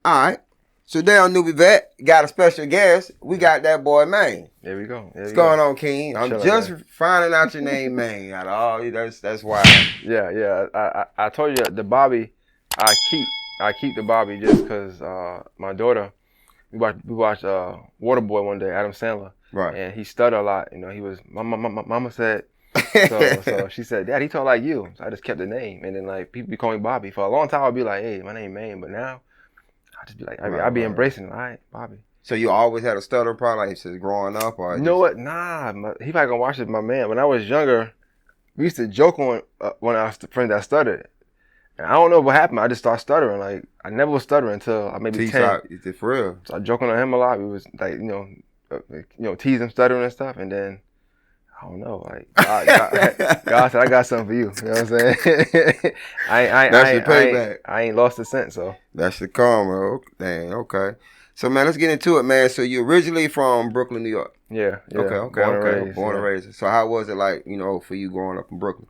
All right. So today on NewbieVeT, got a special guest. We got that boy Maine. There we go. What's going on, King? I'm Chilling, just man. finding out your name, Maine. Out of all you, that's wild. Yeah. I told you the Bobby. I keep the Bobby just because my daughter. We watched Waterboy one day, Adam Sandler. Right. And he stuttered a lot. You know, he was mama said. So she said, Dad, he talk like you. So I just kept the name, and then like people be calling me Bobby. For a long time, I'd be like, hey, my name Maine, but now I just be like, I be embracing it. All right, Bobby. So you always had a stutter problem, like since growing up, or You know what? Nah, he probably gonna watch it. My man, when I was younger, we used to joke on when I was the friend that stuttered. And I don't know what happened. I just started stuttering. Like I never was stuttering until I maybe 10. For real. So I joking on him a lot. We was like, teasing stuttering and stuff. And then I don't know, like God said, I got something for you. You know what I'm saying? That's your payback. I ain't lost a cent. So that's the karma. Dang. Okay. So man, let's get into it, man. So you originally from Brooklyn, New York? Yeah. Okay. Born and raised. So how was it like, for you growing up in Brooklyn?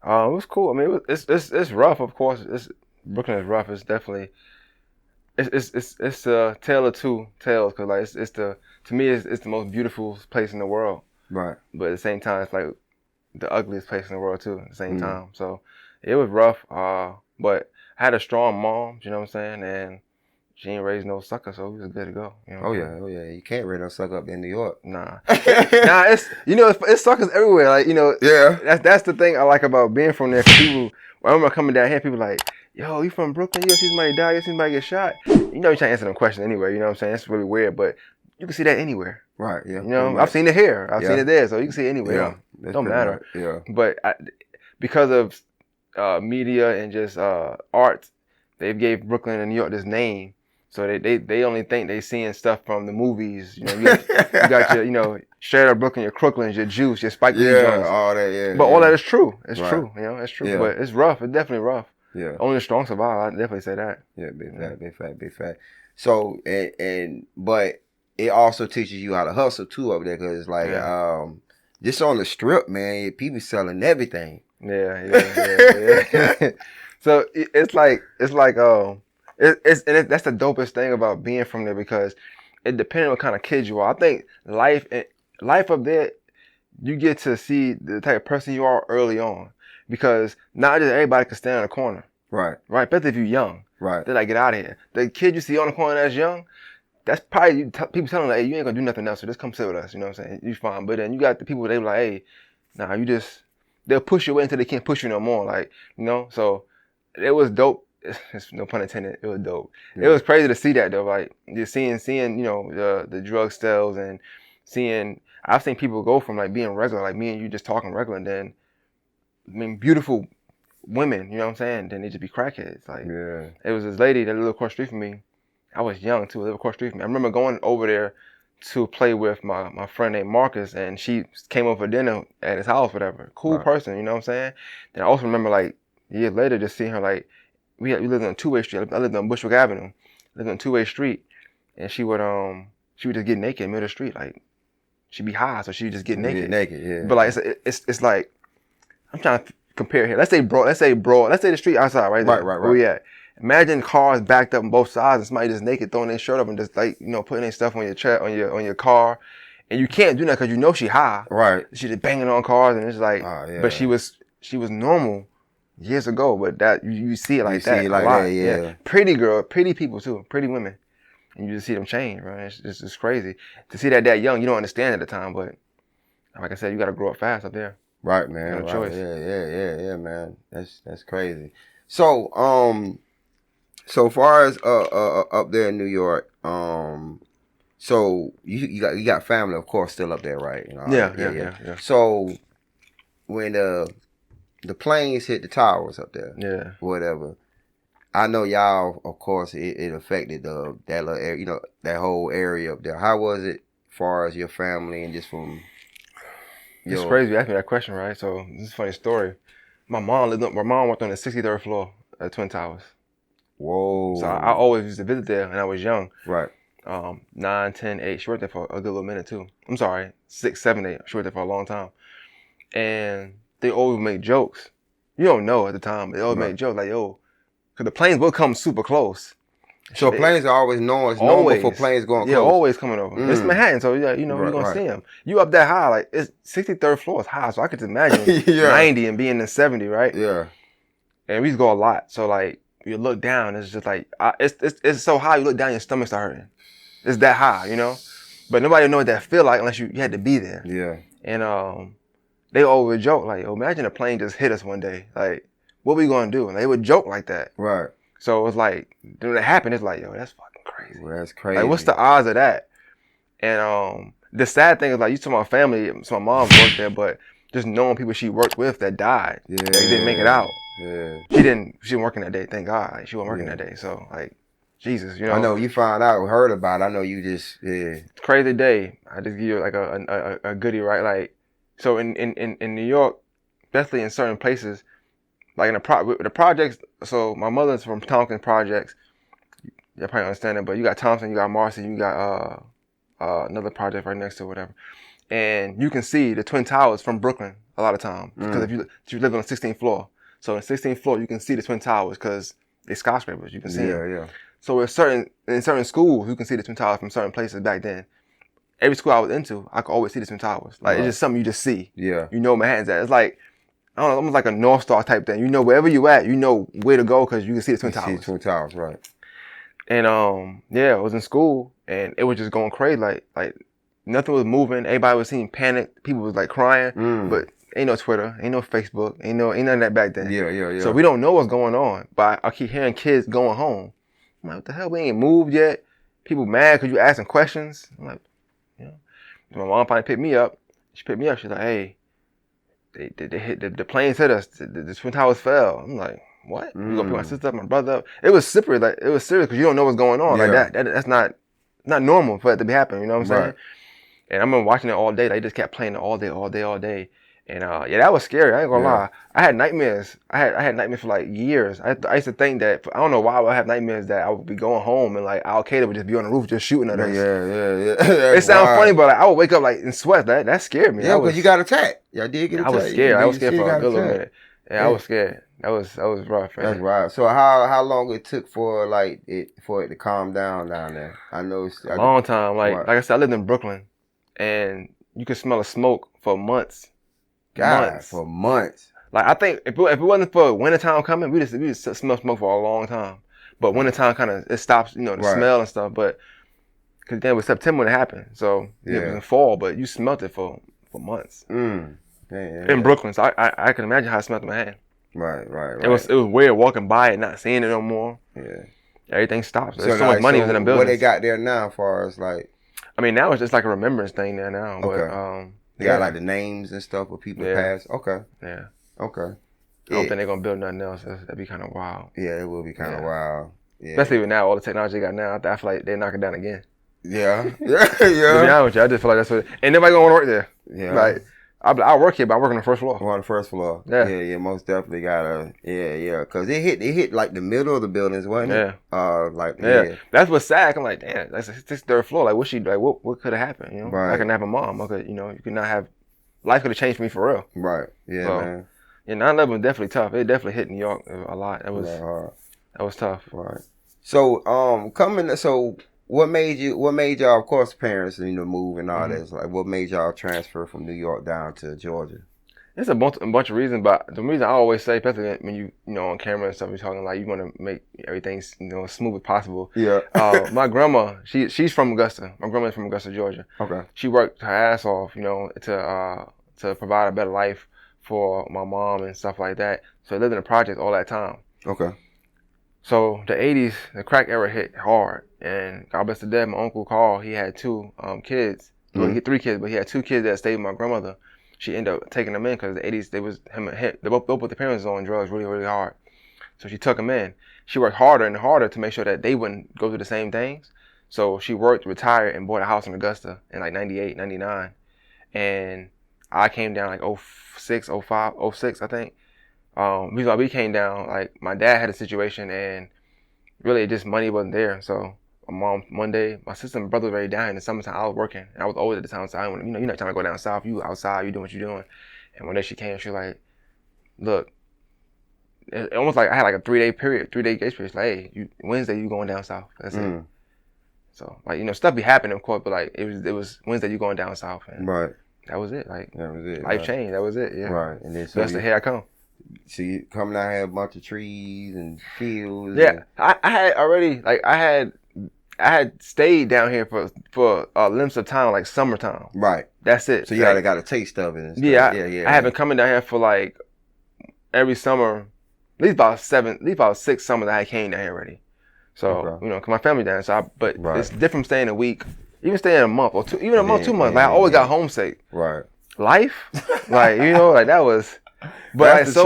It was cool. I mean, it's rough, of course. Brooklyn is rough. It's definitely it's a tale of two tales because like to me it's the most beautiful place in the world. Right. But at the same time, it's like the ugliest place in the world too. At the same time, so it was rough. But I had a strong mom. You know what I'm saying? And she ain't raised no sucker, so we was good to go. You know oh yeah. You can't raise no sucker up in New York. Nah. It's suckers everywhere. Like Yeah. That's the thing I like about being from there. Cause people, when I remember coming down here, people like, yo, you from Brooklyn? You ever see somebody die? You ever see somebody get shot? You know, you trying to answer them questions anyway. You know what I'm saying? It's really weird, but you can see that anywhere. Right. Yeah. You know, I've seen it here. I've seen it there, so you can see it anywhere. Yeah. Don't matter. Right. Yeah. But because of media and just art, they've gave Brooklyn and New York this name. So they only think they seeing stuff from the movies. You know, you got your straight up Brooklyn, your Crooklands, your Juice, your Spike Lee joints. All that. Yeah. But all that is true. It's true. You know, it's true. Yeah. But it's rough. It's definitely rough. Yeah. Only the strong survive. I definitely say that. Yeah, big fat. So but it also teaches you how to hustle too over there, because like just on the strip, man, people selling everything. Yeah. So it's like that's the dopest thing about being from there, because it depends on what kind of kid you are. I think life up there, you get to see the type of person you are early on, because not just everybody can stand in a corner. Right. Especially if you're young. Right. They're like, get out of here. The kid you see on the corner that's young, that's probably people telling them, hey, you ain't gonna do nothing else, so just come sit with us. You know what I'm saying? You fine. But then you got the people, they be like, hey, nah, they'll push you away until they can't push you no more. Like, so it was dope. It's no pun intended. It was dope. Yeah. It was crazy to see that though. Like just seeing the drug sales and I've seen people go from like being regular, like me and you just talking regular, and then beautiful women, you know what I'm saying? Then they just be crackheads. Like it was this lady that lived across the street from me. I was young too. Lived across the street from me. I remember going over there to play with my friend named Marcus, and she came over for dinner at his house, whatever. Cool person, you know what I'm saying? Then I also remember like years later just seeing her like. We lived on a two-way street. I lived on Bushwick Avenue. Lived on a two-way street, and she would just get naked in the middle of the street. Like she'd be high, so she'd just get naked. Yeah. But like it's like I'm trying to compare here. Let's say the street outside, right there. Right. Where we at? Imagine cars backed up on both sides and somebody just naked throwing their shirt up and just like putting their stuff on your chair on your car, and you can't do that because she high. Right. She just banging on cars, and it's like, but she was normal years ago, but that you see it like that a lot. Yeah. Pretty girl, pretty people too, pretty women, and you just see them change, right? It's crazy to see that young. You don't understand at the time, but like I said, you got to grow up fast up there. Right, man. No choice. Yeah, man. That's crazy. So so far as up there in New York, so you got family, of course, still up there, right? Yeah. So when the planes hit the towers up there, whatever. I know y'all, of course, it affected that little area, that whole area up there. How was it, as far as your family and just from? It's crazy you asked me that question, right? So this is a funny story. My mom worked on the 63rd floor at Twin Towers. Whoa! So I always used to visit there, and I was young. Right. 9, 10, 8. She worked there for a good little minute too. I'm sorry, 6, 7, 8. She worked there for a long time, and they always make jokes. You don't know at the time, but they always make jokes like, yo, because the planes will come super close. So planes are always known. It's normal for planes going close. Yeah, always coming over. It's Manhattan, so yeah, you know, you're going to see them. You up that high, like, it's 63rd floor is high, so I could just imagine 90 and being in 70, right? Yeah. And we used to go a lot, so like, you look down, it's just like, it's so high, you look down, your stomach start hurting. It's that high, you know? But nobody know what that feel like unless you had to be there. Yeah. And they always joke, like, oh, imagine a plane just hit us one day. Like, what we gonna do? And they would joke like that. Right. So it was like, when it happened, it's like, yo, that's fucking crazy. Well, that's crazy. Like, what's the odds of that? And the sad thing is, like, you talking about family, so my mom worked there, but just knowing people she worked with that died, that didn't make it out. Yeah. She didn't working that day, thank God. Like, she wasn't working that day. So, like, Jesus, you know. I know you found out, heard about it. I know you just, Crazy day. I just give you like a goodie, right? Like, so in New York, especially in certain places, like in the projects, so my mother's from Tompkins Projects. You probably understand it, but you got Thompson, you got Marcy, you got another project right next to it, whatever. And you can see the Twin Towers from Brooklyn a lot of times. Because if you live on the 16th floor. So on the 16th floor, you can see the Twin Towers because they're skyscrapers. You can see them. Yeah. So in certain schools, you can see the Twin Towers from certain places back then. Every school I was into, I could always see the Twin Towers. Like, it's just something you just see. Yeah. You know Manhattan's at. It's like, I don't know, almost like a North Star type thing. You know, wherever you at, you know where to go because you can see the Twin Towers. See the Twin Towers, right. And I was in school and it was just going crazy. Like nothing was moving. Everybody was seeing panic. People was like crying. But ain't no Twitter, ain't no Facebook, ain't none of that back then. Yeah. So we don't know what's going on. But I keep hearing kids going home. I'm like, what the hell? We ain't moved yet. People mad because you asking questions. I'm like, you know. My mom finally picked me up. She picked me up. She's like, hey, they hit the planes hit us. The Twin Towers fell. I'm like, what? We gonna pick my sister up, my brother up. It was slippery. Like, it was serious because you don't know what's going on. Like that's not normal for it to be happening. You know what I'm saying? Right. And I've been watching it all day. They just kept playing it all day. And that was scary. I ain't gonna lie. I had nightmares. I had nightmares for like years. I used to think that, I don't know why I would have nightmares that I would be going home and like Al Qaeda would just be on the roof just shooting at us. Yeah. It sounds funny, but like, I would wake up like in sweat. That scared me. Yeah, because you got attacked. Y'all did get attacked. I was scared. I was scared for a good little minute. Yeah, I was scared. That was rough. Man. That's right. So how long it took for it to calm down there? I know it's a long time. Like I said, I lived in Brooklyn, and you could smell the smoke for months. For months. Like, I think if it wasn't for wintertime coming, we just smell smoke for a long time. But wintertime kind of, it stops, you know, the smell and stuff. But because then it was September when it happened, so it was in fall, but you smelt it for months. In Brooklyn, so I can imagine how it smelled in Manhattan. Right. It was weird walking by it, not seeing it no more. Yeah. Everything stopped. There's so much money was in the building. What they got there now, as far as like? I mean, now it's just like a remembrance thing there now. Okay. But, they got like the names and stuff where people pass. Okay. Yeah. Okay. I don't think they're gonna build nothing else. That'd be kind of wild. Yeah, it will be kind of wild. Yeah. Especially with now all the technology they got now. I feel like they knock it down again. Yeah. To be honest with you, I just feel like that's what. Ain't nobody gonna work there. Yeah. Like, I work here, but I work on the first floor. On the first floor. Yeah, most definitely gotta. Yeah. Cause it hit like the middle of the buildings, wasn't it? Yeah. That's what's sad. I'm like, damn, that's the 63rd floor. Like, what could have happened? You know, I couldn't have a mom. I could, you could not have. Life could have changed for me for real. Right. Yeah, so, man. Yeah, 9/11 was definitely tough. It definitely hit New York a lot. That was tough. Right. So, what made y'all, of course, parents, move and all this? Like, what made y'all transfer from New York down to Georgia? It's a bunch of reasons, but the reason I always say, especially when you on camera and stuff, you're talking like you want to make everything smooth as possible. Yeah. My grandma, she's from Augusta. My grandma's from Augusta, Georgia. Okay. She worked her ass off, to provide a better life for my mom and stuff like that. So I lived in the projects all that time. Okay. So the 80s, the crack era hit hard, and God bless the dead, my uncle Carl, he had two kids. Well, he had 3 kids, but he had 2 kids that stayed with my grandmother. She ended up taking them in because the 80s, they both put the parents on drugs really, really hard. So she took them in. She worked harder and harder to make sure that they wouldn't go through the same things. So she worked, retired, and bought a house in Augusta in like 98, 99. And I came down like 06, 05, 06, I think. Reason why we came down, like my dad had a situation and really just money wasn't there. So my mom, one day, my sister and brother were already down in the summertime. I was working. And I was old at the time, so you're not trying to go down south. You outside, you doing what you're doing. And one day she came, she was like, look, it almost like I had like a 3-day period, 3-day grace period. Like, hey, Wednesday you going down south. That's it. So like, you know, stuff be happening, of course, but like it was Wednesday you going down south, and that was it. Like that was it. Life changed. That was it. Yeah. Right. And then so that's the here I come. So you coming out here, a bunch of trees and fields. Yeah, and I had already like I had stayed down here for lengths of time, like summertime. Right. That's it. So you already got a taste of it. And stuff. Yeah. I have been coming down here for like every summer, at least about 6 summers that I came down here already. So you know, cause my family down. So but it's different from staying a week, even staying a month or 2, even a month, 2 months. Like I always got homesick. Right. Life, like you know, like that was. But like, so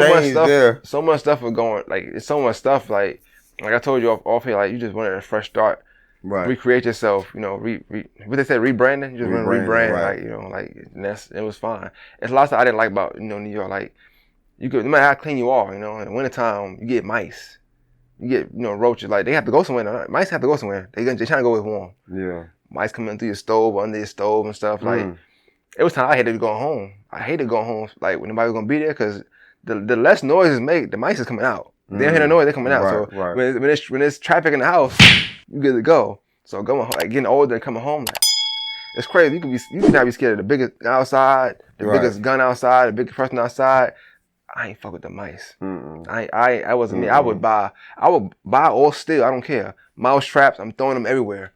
much stuff was going. Like it's so much stuff. Like I told you off here, like you just wanted a fresh start. Right. Recreate yourself. You know, what they said, rebranding. You just want to rebrand. Right. Like you know, like it was fine. It's a lot of stuff I didn't like about New York. Like you could, no matter how clean you are, you know, in the wintertime you get mice. You get roaches. Like they have to go somewhere. Mice have to go somewhere. They trying to go with warm. Yeah. Mice coming through your stove, under your stove and stuff. Like it was time I hated going home. I hated going home. Like when nobody was gonna be there, because the less noises make, the mice is coming out. They don't hear the noise, they're coming out. When there's traffic in the house, you good to go. So going home, like getting older and coming home, like, it's crazy. You can not be scared of the biggest outside, the biggest gun outside, the biggest person outside. I ain't fuck with the mice. I wasn't me. I would buy or steal. I don't care. Mouse traps. I'm throwing them everywhere.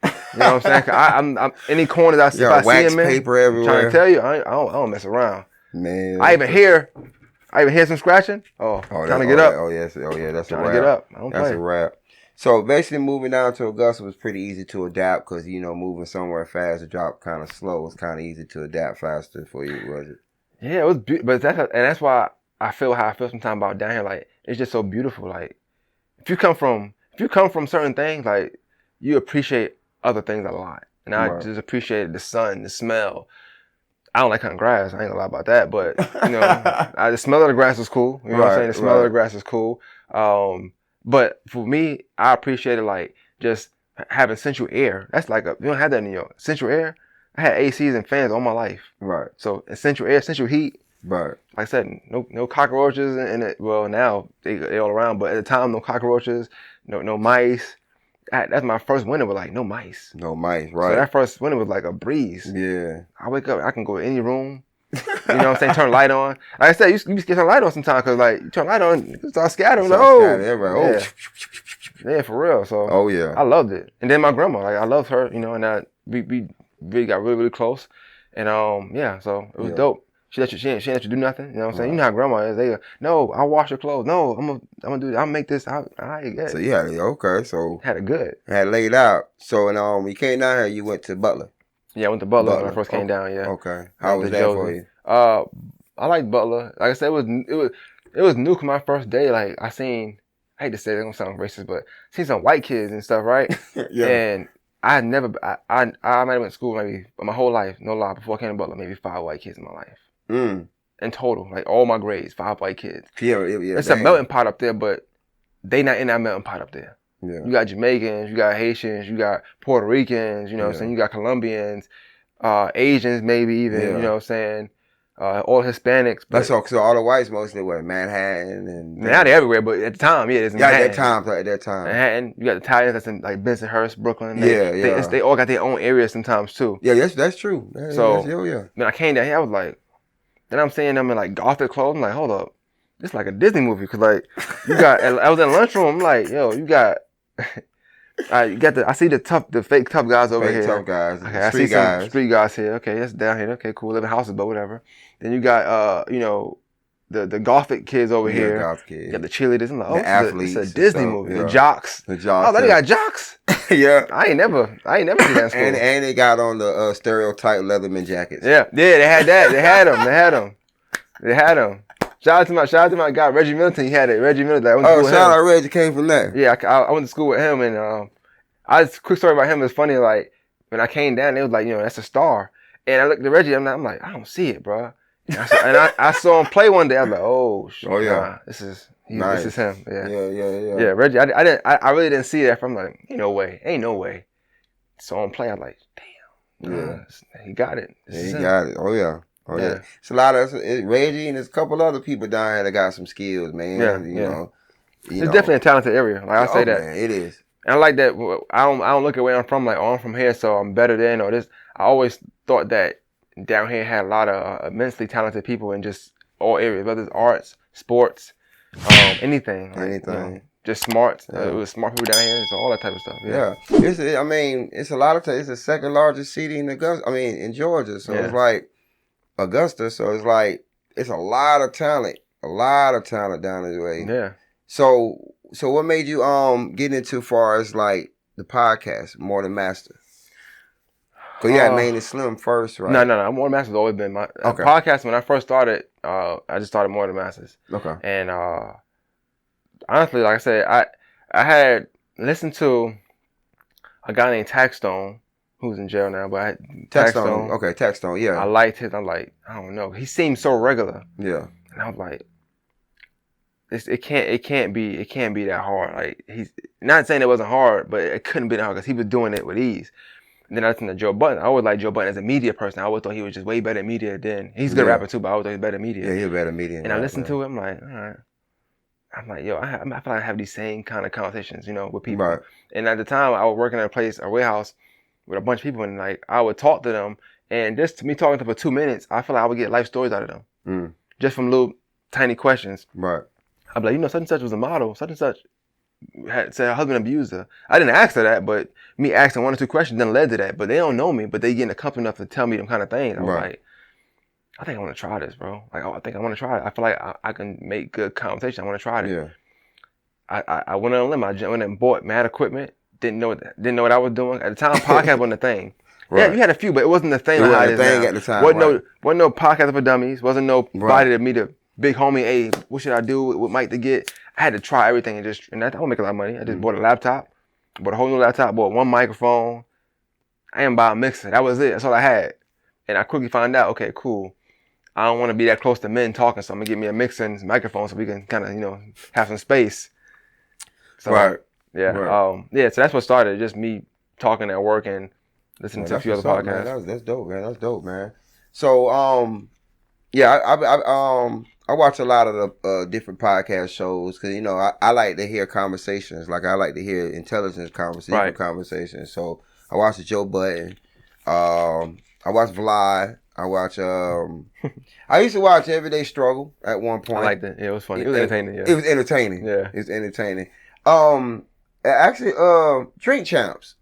You know what I'm saying? I'm any corners I see. If I see them in, paper everywhere. I'm trying to tell you, I don't mess around. Man, I even hear some scratching. Trying to get up. That's a wrap. Trying to get up. That's a wrap. So basically, moving down to Augusta was pretty easy to adapt because moving somewhere fast, the drop kind of slow. It's kind of easy to adapt faster for you, was it? Yeah, it was. But that's why I feel how I feel sometimes about down here. Like it's just so beautiful. Like if you come from certain things, like you appreciate other things a lot. And I just appreciated the sun, the smell. I don't like cutting grass. I ain't gonna lie about that. But, the smell of the grass is cool. You know what I'm saying? The smell of the grass is cool. But for me, I appreciated like just having central air. That's like you don't have that in New York. Central air. I had ACs and fans all my life. Right. So central air, central heat. Right. Like I said, no cockroaches in it. Well, now they all around, but at the time, no cockroaches, no mice. That's my first winter with like no mice. No mice, right. So that first winter was like a breeze. Yeah. I wake up, I can go to any room. You know what I'm saying? Turn the light on. Like I said, you get the light on sometimes because like you turn the light on, you start scattering. Yeah, for real. So I loved it. And then my grandma, like I loved her, and we really got really, really close. And so it was dope. She let you do nothing. You know what I'm saying? You know how grandma is. No, I'll wash your clothes. No, I'm gonna do that. I'll make this. I get it. So had it good. Had laid out. So when you came down here, you went to Butler. Yeah, I went to Butler when I first came down. Yeah. Okay. How was that for you? I liked Butler. Like I said, it was new. 'Cause my first day, like I hate to say it, it's gonna sound racist, but I seen some white kids and stuff, right? Yeah. And I might have went to school maybe my whole life, no lie, before I came to Butler, maybe 5 white kids in my life. In total, like all my grades, 5 white kids. Yeah. It's a melting pot up there, but they not in that melting pot up there. Yeah. You got Jamaicans, you got Haitians, you got Puerto Ricans, you know what I'm saying? You got Colombians, Asians maybe even, you know what I'm saying? All Hispanics. That's all. So all the whites mostly were Manhattan and now they're everywhere, but at the time, it's Manhattan. At that time. Manhattan. You got the Italians that's in like Bensonhurst, Brooklyn. They all got their own areas sometimes too. Yeah, that's true. When I came down here, I was like, then I'm seeing them in like Gothic clothes. I'm like, hold up, this is like a Disney movie because like you got. I was in the lunchroom. I'm like, yo, you got. I see the fake tough guys over here. Tough guys. Okay, I see some street guys here. Okay, that's down here. Okay, cool. Live in houses, but whatever. Then you got the Gothic kids over here. Gothic kids. You got the cheerleaders. I'm like, the athletes. It's a Disney movie. Yeah. The jocks. The jocks. Oh, they got jocks. Yeah. I ain't never seen that in school. And they got on the stereotype Leatherman jackets. Yeah, they had that. They had them. Shout out to my guy Reggie Middleton. He had it. Reggie Middleton. Shout out Reggie came from there. Yeah, I went to school with him, and quick story about him is funny. Like when I came down, they was like, that's a star. And I looked at Reggie. I'm like, I don't see it, bro. And I saw him play one day. I was like, oh yeah, this is him. Yeah. Yeah. Reggie, I really didn't see that. I'm like, ain't no way. Saw him play. I was like, damn. He got it. He got it. Oh yeah. Oh yeah. It's a lot of Reggie and there's a couple other people down here that got some skills, man. Yeah, you know. It's definitely a talented area. Like I say that. Man, it is. And I like that. I don't look at where I'm from. Like, oh, I'm from here, so I'm better than or this. I always thought that down here had a lot of immensely talented people in just all areas, whether it's arts, sports, anything. Anything. You know, just smart. It was smart people down here, so all that type of stuff. Yeah. It's a lot of times. It's the second largest city in Augusta. In Georgia. So it's like Augusta. So it's like it's a lot of talent. A lot of talent down this way. Yeah. So what made you get into far as like the podcast, More Than Master? Cause you had Maine&Slim first, right? No. More Than Master's always been my podcast. When I first started, I just started More Than Masters. Okay. And honestly, like I said, I had listened to a guy named Taxstone, who's in jail now, but Taxstone. Okay, Taxstone. Yeah. I liked his. I'm like, I don't know. He seemed so regular. Yeah. And I was like, it can't be that hard. Like, he's not saying it wasn't hard, but it couldn't be that hard because he was doing it with ease. And then I listened to Joe Budden. I always liked Joe Budden as a media person. I always thought he was just way better at media than he's a good rapper too, but I always thought he was better at media. Yeah, he's better at media. And I listened to it. I'm like, all right. I'm like, yo, I feel like I have these same kind of conversations, you know, with people. Right. And at the time, I was working at a warehouse with a bunch of people, and like I would talk to them, and just me talking to them for 2 minutes, I feel like I would get life stories out of them, just from little tiny questions. Right. I'd be like, you know, such and such was a model, such and such had said her husband abused her. I didn't ask her that, but me asking 1 or 2 questions then led to that. But they don't know me, but they getting accustomed enough to tell me them kind of things. I was like, I think I want to try this, bro. Like, I think I want to try it. I feel like I can make good conversation. I want to try it. Yeah. I went on a limb. I went and bought mad equipment. Didn't know what I was doing at the time. Podcast wasn't a thing. Right. Yeah, you had a few, but it wasn't the thing. It wasn't a thing at the time. Wasn't no podcast for dummies. Wasn't nobody to meet a big homie. Hey, what should I do with Mike to get? I had to try everything and I don't make a lot of money. I just bought a laptop, bought a whole new laptop, bought 1 microphone. I didn't buy a mixer. That was it. That's all I had. And I quickly found out, okay, cool. I don't want to be that close to men talking, so I'm gonna get me a mixer and some microphone so we can kind of, you know, have some space. So, yeah. Right. So that's what started, just me talking at work and listening to a few other podcasts. Man. That's dope, man. That's dope, man. So, I watch a lot of the different podcast shows because, you know, I like to hear conversations. Like, I like to hear intelligence conversations. So, I watch the Joe Budden. I watch Vlad. I watch, I used to watch Everyday Struggle at one point. I liked it. Yeah, it was funny. It was entertaining. Yeah. It was entertaining. Yeah. It was entertaining. Actually, Drink Champs.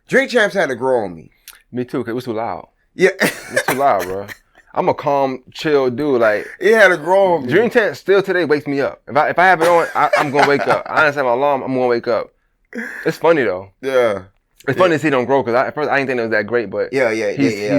Drink Champs had to grow on me. Me too, because it was too loud. Yeah. It was too loud, bro. I'm a calm, chill dude. Like, it had to grow on me. Drink Champs still today wakes me up. If I have it on, I'm going to wake up. I understand my alarm, I'm going to wake up. It's funny, though. Yeah. It's funny to see them grow, because at first I didn't think it was that great, but he's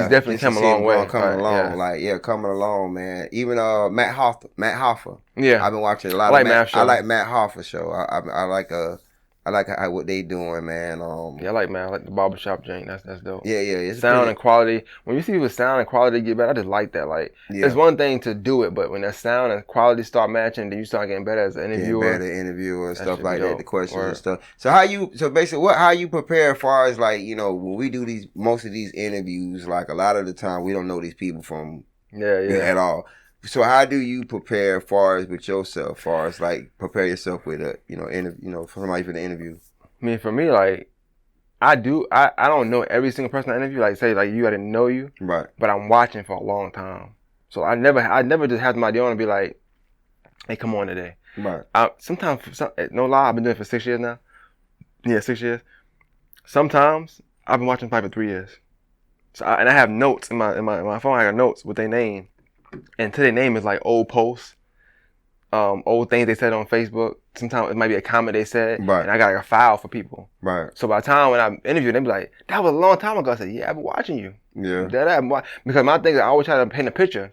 definitely come a long way. Coming along, man. Even Matt Hoffa. Yeah. I've been watching a lot of Matt. I like Matt Hoffa show. I like what they doing, man. I like the barbershop joint. That's dope. Yeah. Sound and quality. When you see with sound and quality get better, I just like that. Like, it's one thing to do it, but when that sound and quality start matching, then you start getting better as an interviewer. And stuff like that. The questions and stuff. So how you prepare as far as, like, you know, when we do most of these interviews, like, a lot of the time we don't know these people from at all. So how do you prepare as far as with yourself, like prepare yourself with for somebody for the interview? I mean, for me, like, I don't know every single person I interview. Like, say, like, I didn't know you, right? But I'm watching for a long time, so I never just have somebody on and be like, hey, come on today, right? Sometimes, no lie, I've been doing it for 6 years now. Yeah, 6 years. Sometimes I've been watching for 3 years. So I have notes in my phone. I got notes with their name. And to their name is like old posts, old things they said on Facebook. Sometimes it might be a comment they said, right. And I got like a file for people. Right. So by the time when I interview, they be like, "That was a long time ago." I said, "Yeah, I've been watching you." Yeah. Because my thing is I always try to paint a picture.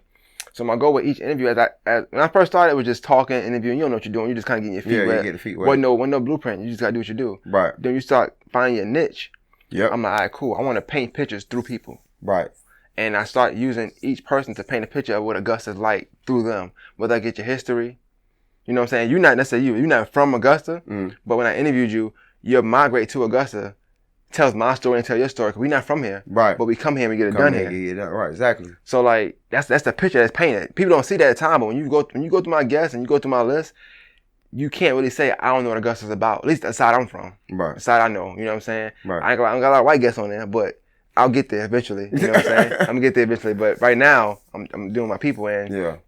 So my goal with each interview, when I first started, it was just talking, interviewing. You don't know what you're doing. You just kind of getting your feet wet. You get the feet wet. Wasn't no blueprint. You just gotta do what you do. Right. Then you start finding your niche. Yep. I'm like, all right, cool. I want to paint pictures through people. Right. And I start using each person to paint a picture of what Augusta's like through them. Whether I get your history, you know what I'm saying? You're not necessarily you're not from Augusta, but when I interviewed you, you migrate to Augusta tells my story and tell your story. Cause we not from here, right? But we come here and we get it done here. Get it done. Right, exactly. So like that's the picture that's painted. People don't see that at the time, but when you go through my guests and you go through my list, you can't really say I don't know what Augusta's about. At least the side I'm from, right? The side I know. You know what I'm saying? Right. I ain't got a lot of white guests on there, but I'll get there eventually. You know what I'm saying? I'm gonna get there eventually. But right now, I'm doing my people, and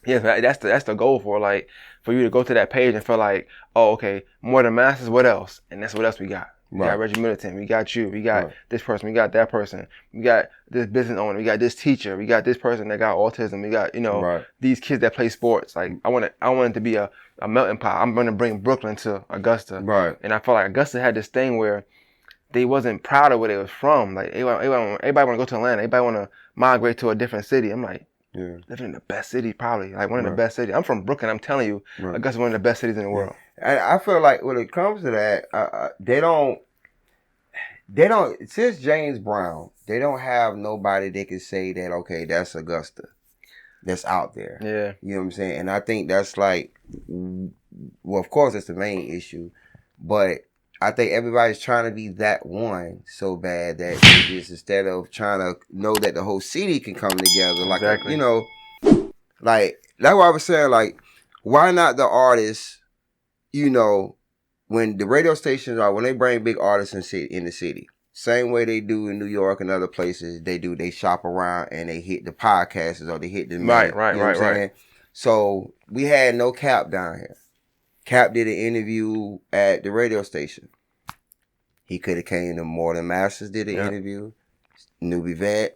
that's the goal for you to go to that page and feel like, oh, okay, more than masters. What else? And that's what else we got. We got Reggie Middleton. We got you. We got this person. We got that person. We got this business owner. We got this teacher. We got this person that got autism. We got these kids that play sports. Like I want it to be a melting pot. I'm gonna bring Brooklyn to Augusta. Right. And I felt like Augusta had this thing where they wasn't proud of where they was from. Like everybody want to go to Atlanta. Everybody want to migrate to a different city. I'm like, living in the best city, probably like one of the best cities. I'm from Brooklyn. I'm telling you, Augusta's one of the best cities in the world. And I feel like when it comes to that, they don't. Since James Brown, they don't have nobody that can say that. Okay, that's Augusta, that's out there. Yeah, you know what I'm saying. And I think that's like, well, of course, that's the main issue, but I think everybody's trying to be that one so bad that they just, instead of trying to know that the whole city can come together, like exactly. Like that's what I was saying. Like, why not the artists? When the radio stations when they bring big artists in the city, same way they do in New York and other places, they shop around and they hit the podcasters or they hit the right. So we had no Cap down here. Cap did an interview at the radio station. He could have came to More Than Masters, did an interview. NewbieVeT,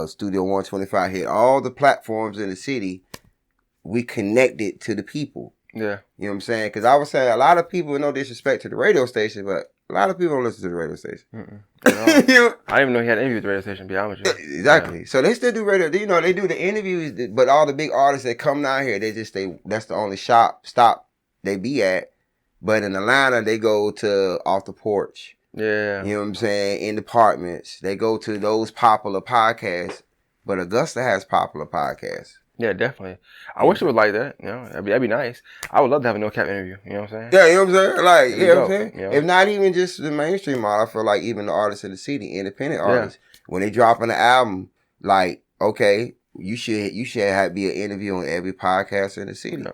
Studio 125 hit all the platforms in the city. We connected to the people. Yeah. You know what I'm saying? Because I was saying a lot of people, no disrespect to the radio station, but a lot of people don't listen to the radio station. I didn't even know he had an interview at the radio station, to be honest with you. Exactly. Yeah. So they still do radio. They do the interviews, but all the big artists that come down here, that's the only stop they be at. But in Atlanta, they go to Off the Porch. Yeah. You know what I'm saying? In departments. They go to those popular podcasts, but Augusta has popular podcasts. Yeah, definitely. I wish it was like that. That'd be nice. I would love to have a No Cap interview. You know what I'm saying? Yeah, you know what I'm saying? Like, you know what I'm saying? Yeah. If not even just the mainstream model, I feel like even the artists in the city, independent artists, when they drop an album, like, okay, you should be an interview on every podcast in the city. Yeah.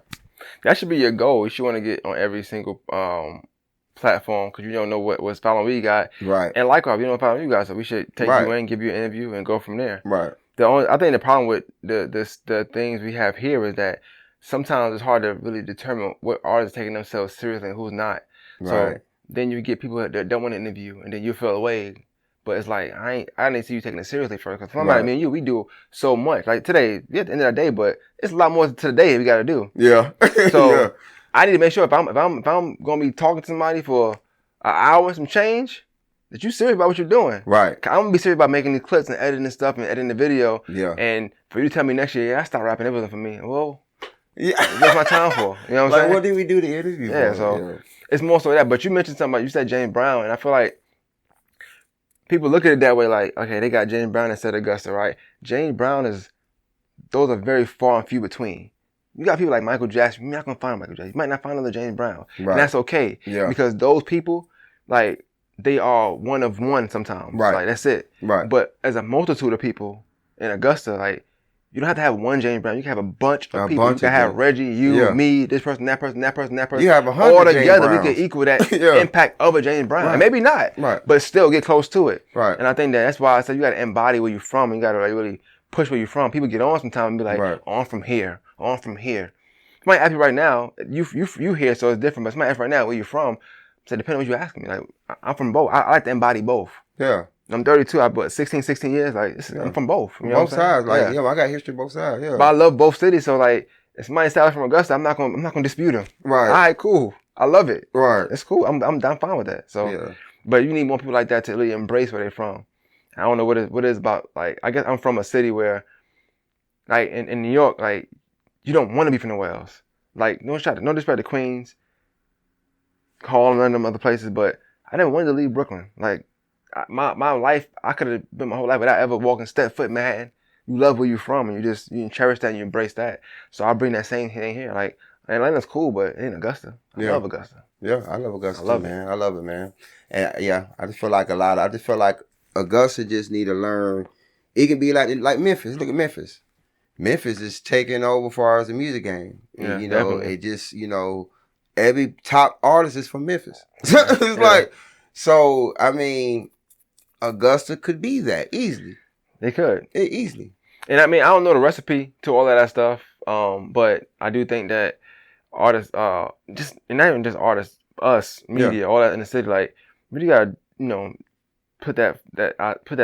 That should be your goal. You should want to get on every single platform because you don't know what's following we got. Right. And likewise, you don't follow you guys, so we should take you in, give you an interview, and go from there. Right. I think the problem with the things we have here is that sometimes it's hard to really determine what artists are taking themselves seriously and who's not. Right. So then you get people that don't want to interview, and then you feel away. But it's like I didn't see you taking it seriously first. Because somebody, me and you, we do so much. Like today, at the end of the day, but it's a lot more to the day we got to do. Yeah. So I need to make sure if I'm gonna be talking to somebody for an hour and some change, that you serious about what you're doing. Right. I'm gonna be serious about making these clips and editing stuff and editing the video. Yeah. And for you to tell me next year, I stopped rapping, it wasn't for me. Well, what's my time for? You know what I'm saying? What did we do the interview for? So it's more so that. But you mentioned something about, you said James Brown, and I feel like people look at it that way, like, okay, they got James Brown instead of Augusta, right? James Brown those are very far and few between. You got people like Michael Jackson. You're not gonna find Michael Jackson. You might not find another James Brown, and that's okay. Yeah. Because those people, like, they are one of one sometimes. Right. Like, that's it. Right. But as a multitude of people in Augusta, like, you don't have to have one James Brown. You can have a bunch of people. You can have Reggie, you, me, this person, that person, that person, that person. You have 100 all together, we can equal that impact of a James Brown. Right. And maybe not, but still get close to it. Right. And I think that's why I said you got to embody where you're from. You got to, like, really push where you're from. People get on sometimes and be like, oh, I'm from here. Oh, I'm from here. Somebody ask me right now, you here, so it's different. But somebody ask right now, where you from? So depending on what you're asking me, like, I'm from both. I like to embody both. Yeah. I'm 32. I put 16 years. Like, I'm from both. You know both sides. Like, I got history both sides. Yeah. But I love both cities. So, like, if somebody established from Augusta, I'm not gonna dispute them. Right. All right, cool. I love it. Right. It's cool. I'm fine with that. So, but you need more people like that to really embrace where they're from. I don't know what it is about. Like, I guess I'm from a city where, like, in New York, like, you don't want to be from nowhere else. Like, no disrespect to Queens, Harlem, and them other places, but I never wanted to leave Brooklyn. Like, my life, I could have been my whole life without ever walking step foot Manhattan. You love where you're from, and you cherish that and you embrace that. So I bring that same thing here. Like, Atlanta's cool, but it ain't Augusta. I love Augusta. Yeah, I love Augusta too, man. I love it, man. And yeah, I just feel like Augusta just need to learn. It can be like Memphis. Look at Memphis. Memphis is taking over as far as the music game. Yeah, you know, definitely. It just, you know, every top artist is from Memphis. It's like, so, I mean, Augusta could be that easily. They could. Easily. And I mean, I don't know the recipe to all of that stuff, but I do think that artists, just, and not even just artists, us, media, all that in the city, like, we gotta, you know, put that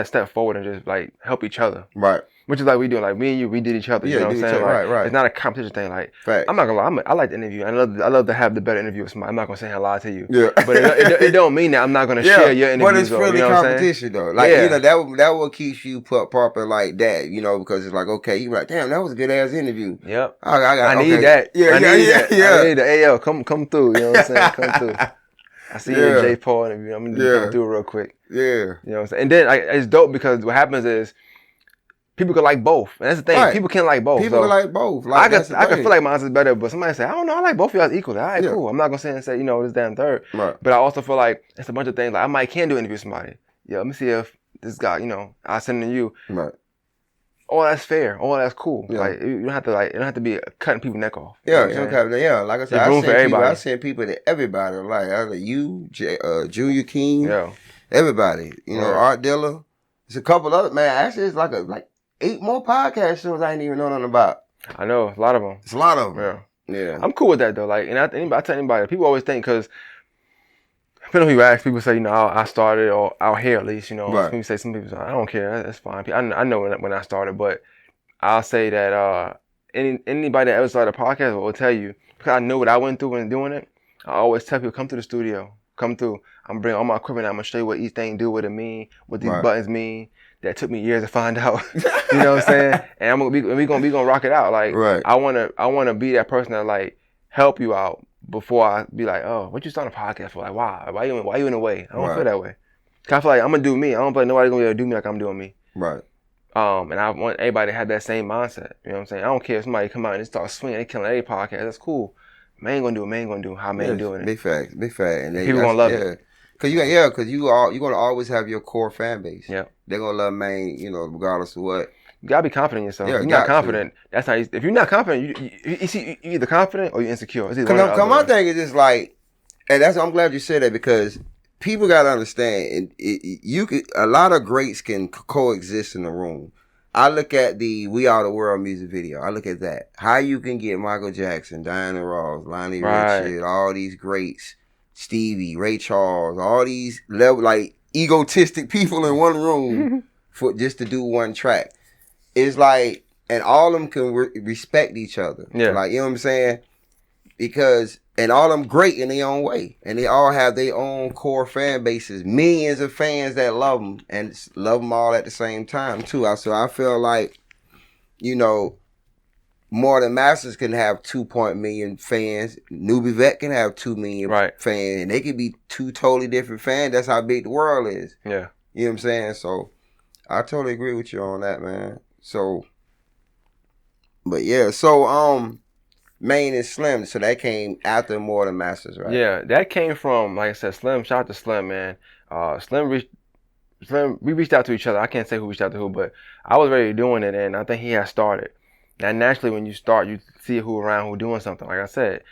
step forward and just like help each other. Right. Which is like we do, like me and you, we did each other. You know what I'm saying? Like, right. It's not a competition thing. Like, fact. I'm not gonna lie, I like to interview. I love to have the better interview with somebody. I'm not gonna say I lie to you. Yeah. But it don't mean that I'm not gonna share your interview. But it's really competition though. Like, you know, that will keep you proper like that, you know, because it's like, okay, you're like, damn, that was a good ass interview. Yep. I need that. I need the AL. Come through. You know what I'm saying? Come through. I see you in J.Paul interview. I'm gonna come through real quick. Yeah. You know what I'm saying? And then like, it's dope because what happens is people can like both. And that's the thing. Right. People can like both. People can like both. Like, I can feel like mine is better, but somebody say, I don't know, I like both of y'all equally. All right, cool. I'm not going to say, you know, this damn third. Right. But I also feel like it's a bunch of things. Like, I can do interview with somebody. Yeah, let me see if this guy, you know, I send it to you. Right. All that's fair. All that's cool. Yeah. Like, you don't have to be cutting people's neck off. Yeah, like I said, I send people to everybody. Like you, Junior King, everybody. You know, Art Dilla. There's a couple other, man, actually it's like 8 more podcast shows I ain't even know nothing about. I know, a lot of them. It's a lot of them. Yeah. I I'm cool with that though. Like, and I tell anybody, people always think, because depending on who you ask, people say, you know, I started, or out here at least, you know. Right. People say, some people say, I don't care, that's fine. I know when I started, but I'll say that anybody that ever started a podcast will tell you, because I know what I went through when doing it. I always tell people, come to the studio, come through. I'm bringing all my equipment. I'm gonna show you what each thing do, what it mean, what these buttons mean. That took me years to find out. You know what I'm saying? And we gonna rock it out. Like, I wanna be that person that like help you out before I be like, oh, what you start a podcast for? Like, why you in the way? I don't feel that way. Cause I feel like I'm gonna do me. I don't feel like nobody's gonna be able to do me like I'm doing me. Right. And I want everybody to have that same mindset. You know what I'm saying? I don't care if somebody come out and they start swinging, they killing every podcast. That's cool. Man gonna do what man gonna do. How man doing it. Big fact. And people gonna love it. Cause you're gonna always have your core fan base. Yeah. They're gonna love Maine, you know, regardless of what. You gotta be confident in yourself. Yeah, if you're not confident, that's how if you're not confident, you either confident or you're insecure. It's either my thing is just like, and I'm glad you said that, because people gotta understand, a lot of greats can coexist in the room. I look at the We Are the World music video. I look at that. How you can get Michael Jackson, Diana Ross, Lionel Richie, all these greats, Stevie, Ray Charles, all these like egotistic people in one room for just to do one track. It's like, and all of them can respect each other. Yeah. Like, you know what I'm saying? Because, and all of them great in their own way. And they all have their own core fan bases. Millions of fans that love them, and love them all at the same time too. So I feel like, you know, More Than Masters can have 2 million fans. NewbieVeT can have 2 million fans. And they could be 2 totally different fans. That's how big the world is. Yeah. You know what I'm saying? So I totally agree with you on that, man. So, but yeah, so Maine&Slim, so that came after More Than Masters, right? Yeah, that came from, like I said, Slim. Shout out to Slim, man. We reached out to each other. I can't say who reached out to who, but I was already doing it, and I think he had started. Now, naturally, when you start, you see who around who doing something. Like I said,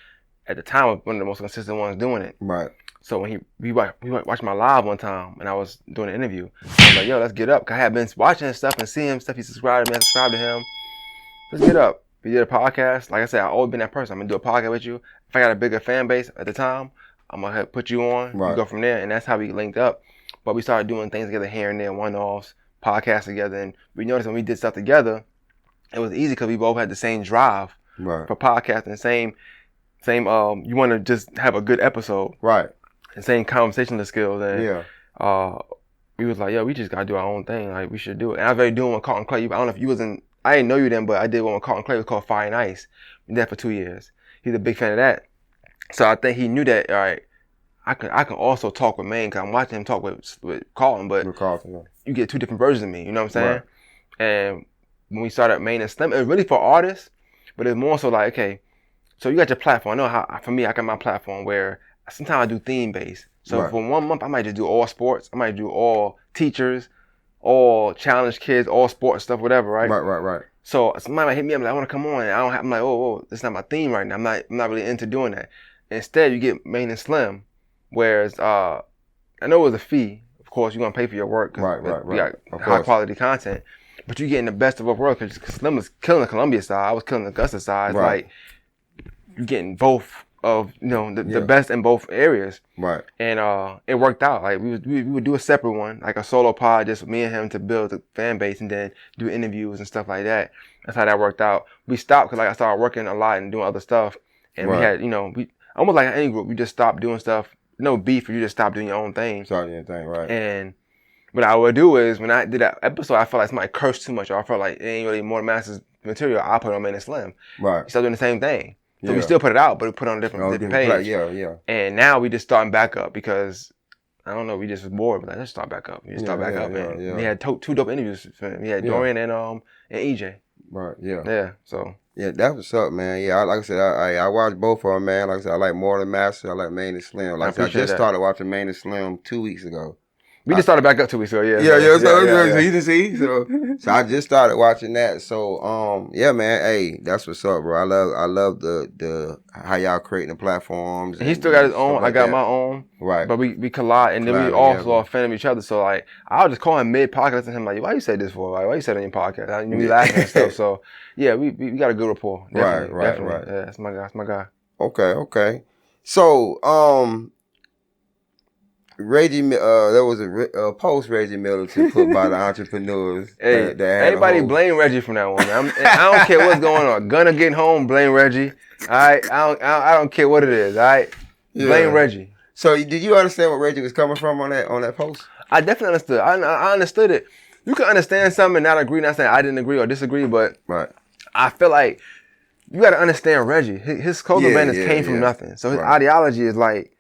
at the time, I was one of the most consistent ones doing it. Right. So when we watched my live one time, and I was doing an interview, I was like, yo, let's get up. Cause I had been watching his stuff and seeing stuff. He subscribed to me, I subscribed to him. Let's get up. We did a podcast. Like I said, I've always been that person. I'm gonna do a podcast with you. If I got a bigger fan base at the time, I'm gonna put you on. Right. We go from there, and that's how we linked up. But we started doing things together here and there, one-offs, podcasts together, and we noticed when we did stuff together, it was easy because we both had the same drive for podcasting, same. You want to just have a good episode, right? And same conversational skills, and we was like, yo, we just gotta do our own thing. Like, we should do it. And I was already doing one Carlton Clay. I don't know if you wasn't. I didn't know you then, but I did one with Carlton Clay. It was called Fire and Ice. We did that for 2 years. He's a big fan of that. So I think he knew that. All right, I can also talk with Maine, because I'm watching him talk with Carlton, but you get 2 different versions of me. You know what I'm saying? Right. And when we started Maine&Slim, it was really for artists, but it's more so like, okay, So you got your platform. I know how, for me, I got my platform where sometimes I do theme based. So for 1 month, I might just do all sports. I might do all teachers, all challenge kids, all sports stuff, whatever, right? Right. So somebody might hit me up like, I want to come on, and I'm like, oh, that's not my theme right now. I'm not really into doing that. Instead, you get Maine&Slim, whereas I know it was a fee. Of course, you're gonna pay for your work. Right. We got high quality content, but you're getting the best of both worlds because Slim was killing the Columbia side, I was killing the Augusta side. Like you're getting both of the best in both areas. Right. And it worked out. Like we would do a separate one, like a solo pod, just me and him to build the fan base, and then do interviews and stuff like that. That's how that worked out. We stopped because like I started working a lot and doing other stuff, and we had we almost like any group. We just stopped doing stuff. No beef, or you just stop doing your own thing. Start doing your thing, right. And what I would do is when I did that episode, I felt like somebody cursed too much, or I felt like it ain't really more Masters material. I put it on Maine&Slim. Right. Start doing the same thing. So we still put it out, but we put it on a different page. Yeah. And now we just starting back up because I don't know, we just was bored. But like, let's start back up. We just start back up. And we had two dope interviews for him. We had Dorian and EJ. Right. Yeah. Yeah. So. Yeah, that's what's up, man. Yeah, like I said, I watched both of them, man. Like I said, I like More Than Master. I like Maine&Slim. Like I just started watching Maine&Slim 2 weeks ago. We just started back up 2 weeks ago, yeah. So you can see. So I just started watching that. So yeah, man. Hey, that's what's up, bro. I love the how y'all creating the platforms. And he still got his own. I got my own. Right. But we collide, and then we also are a fan of each other. So like, I'll just call him mid podcast and him like, why you say this for? Like, why you say it on your podcast? We laughing and stuff. So yeah, we got a good rapport. Definitely, Right. Yeah, that's my guy. Okay. So Reggie, there was a post Reggie Middleton put by the entrepreneurs. Hey, anybody blame Reggie from that one. I don't care what's going on. Gunna getting home, blame Reggie. All right, I don't care what it is. All right, blame Reggie. So did you understand what Reggie was coming from on that post? I definitely understood. I understood it. You can understand something and not agree. Not saying I didn't agree or disagree, but I feel like you got to understand Reggie. His clothing brand came from nothing. So his ideology is like,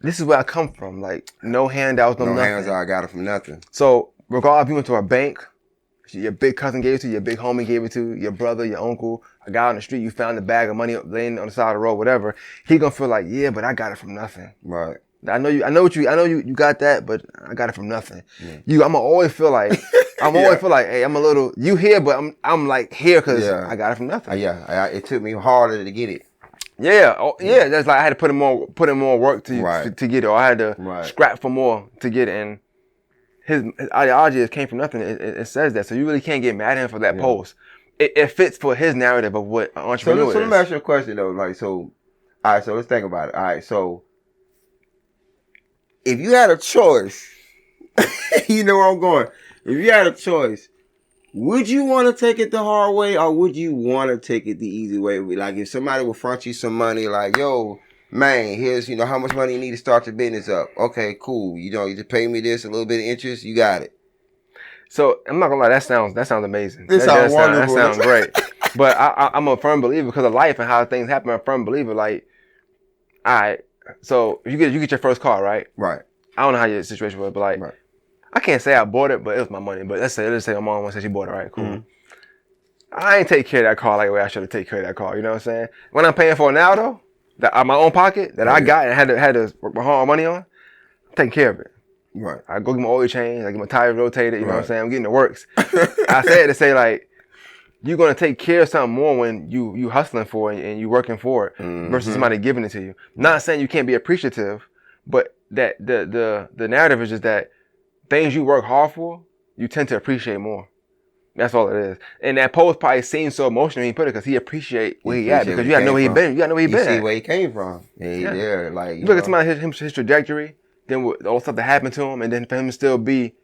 this is where I come from. Like, no handouts, no nothing. Hands, I got it from nothing. So, regardless if you went to a bank, your big cousin gave it to you, your big homie gave it to you, your brother, your uncle, a guy on the street, you found a bag of money laying on the side of the road, whatever, he gonna feel like, yeah, but I got it from nothing. Right. I know you got that, but I got it from nothing. Yeah. I'ma always feel like, hey, I'm a little, you here, but I'm like here because I got it from nothing. It took me harder to get it. Yeah, that's like I had to put in more work to get it, or I had to scrap for more to get it. And his ideology came from nothing. It says that, so you really can't get mad at him for that post. It fits for his narrative of what an entrepreneur is. So let me ask you a question though. Like, so, all right, so let's think about it. All right, so if you had a choice, you know where I'm going. If you had a choice, would you want to take it the hard way, or would you want to take it the easy way? Like, if somebody would front you some money, like, yo, man, here's, how much money you need to start your business up. Okay, cool. You just pay me this, a little bit of interest, you got it. So, I'm not gonna lie, that sounds amazing. That sounds wonderful. That sounds great. But I'm a firm believer because of life and how things happen. I'm a firm believer. Like, all right, so you get your first car, right? Right. I don't know how your situation was, but like, I can't say I bought it, but it was my money. But let's say my mom said she bought it, right? Cool. Mm-hmm. I ain't take care of that car like the way I should have taken care of that car. You know what I'm saying? When I'm paying for it now, though, that out of my own pocket that I got and had to work my hard money on, I'm taking care of it. Right. I go get my oil change, I get my tires rotated. You know what I'm saying? I'm getting the works. I said to say like, you're gonna take care of something more when you hustling for it and you working for it versus somebody giving it to you. Not saying you can't be appreciative, but that the narrative is just that things you work hard for, you tend to appreciate more. That's all it is. And that post probably seems so emotional when he put it because he appreciate where he at because you gotta know where he been. You gotta know where he been. See where he came from. Yeah. Like you look at somebody his trajectory, then with all the stuff that happened to him, and then for him to still be,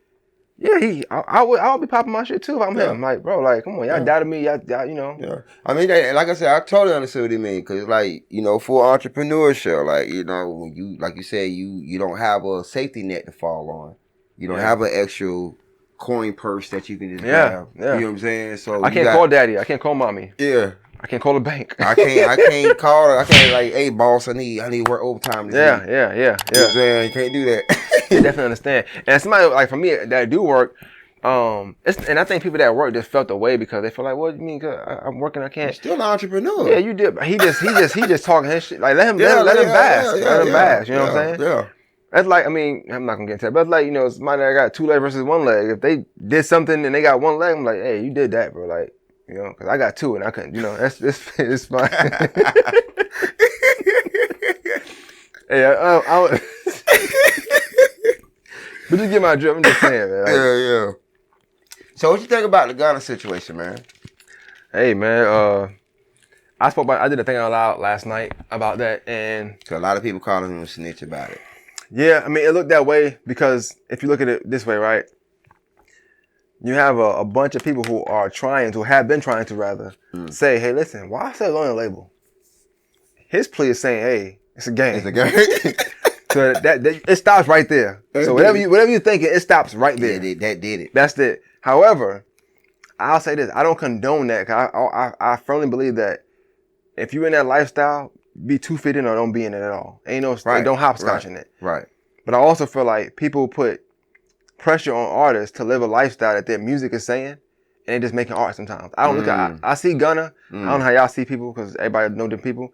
I'll be popping my shit too if I'm him. Like, bro, like, come on, y'all doubted me, y'all. Yeah. I mean, like I said, I totally understand what he mean because, like, for entrepreneurship, like, when you, like you said, you don't have a safety net to fall on. You don't have an actual coin purse that you can just grab. Yeah. You know what I'm saying? So I can't call daddy. I can't call mommy. Yeah. I can't call the bank. I can't call her. I can't like, hey boss, I need work overtime this week. Yeah. You know what I'm saying? You can't do that. I definitely understand. And somebody like for me that do work, And I think people that work just felt the way because they feel like, what do you mean? I'm working, I can't. You're still an entrepreneur. Yeah, you did. He just talking his shit. Like let him bask. Let him bask. You know what I'm saying? Yeah. That's like, I mean, I'm not gonna get into that, but it's like, you know, somebody that got 2 legs versus 1 leg. If they did something and they got 1 leg, I'm like, hey, you did that, bro. Like, you know, because I got 2 and I couldn't. You know, it's fine. Yeah, but just get my drift. I'm just saying, man. Like, yeah. So what you think about the Ghana situation, man? Hey, man. I did a thing out loud last night about that, and a lot of people calling him a snitch about it. Yeah, I mean, it looked that way because if you look at it this way, right? You have a bunch of people who have been trying to say, hey, listen, why sell on a label? His plea is saying, hey, it's a game. It's a game. So that it stops right there. So whatever you're thinking, it stops right there. Yeah, that did it. That's it. However, I'll say this: I don't condone that. Cause I firmly believe that if you're in that lifestyle, be 2 feet in or don't be in it at all. Ain't no don't hopscotch in it. Right. But I also feel like people put pressure on artists to live a lifestyle that their music is saying, and they just making art sometimes. I don't look at. I see Gunna. I don't know how y'all see people because everybody know them people.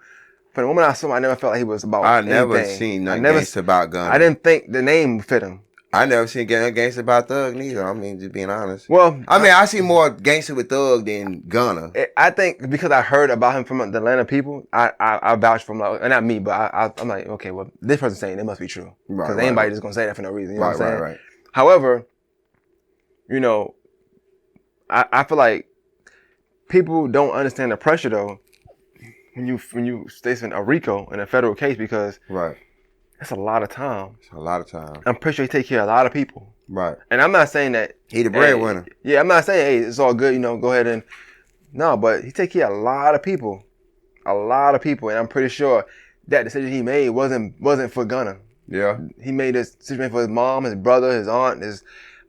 But the moment I saw him, I never felt like he was about anything. Never seen nothing gangsta about Gunna. I didn't think the name fit him. I never seen gangsta about Thug neither. I mean, just being honest. Well, I see more gangsta with Thug than Gunna. I think because I heard about him from the Atlanta people, I vouch for him. Like, and not me, but I'm like, okay, well, this person's saying it must be true. Because anybody just gonna say that for no reason. You know what I'm saying? Right. However, you know, I feel like people don't understand the pressure though when you facing a RICO in a federal case because that's a lot of time. It's a lot of time. I'm pretty sure he take care of a lot of people. Right. And I'm not saying that he the breadwinner. Yeah, I'm not saying, hey, it's all good, you know, go ahead and no, but he take care of a lot of people. A lot of people. And I'm pretty sure that decision he made wasn't for Gunna. Yeah. He made this decision for his mom, his brother, his aunt,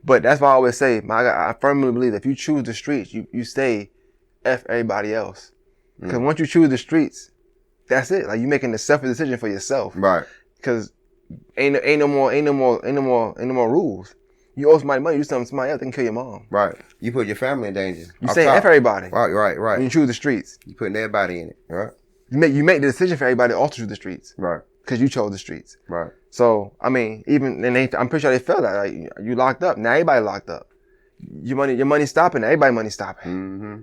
but that's why I always say, I firmly believe that if you choose the streets, you stay F everybody else. Because once you choose the streets, that's it. Like you making a selfish decision for yourself. Right. Because ain't no more rules. You owe somebody money, you do something to somebody else, they can kill your mom. Right. You put your family in danger. You saying F everybody. Right. When you choose the streets. You putting everybody in it. Right. You make the decision for everybody to also choose the streets. Right. Because you chose the streets. Right. So, I mean, I'm pretty sure they felt that. Like, you locked up. Now everybody locked up. Your money stopping, everybody money stopping. Mm-hmm.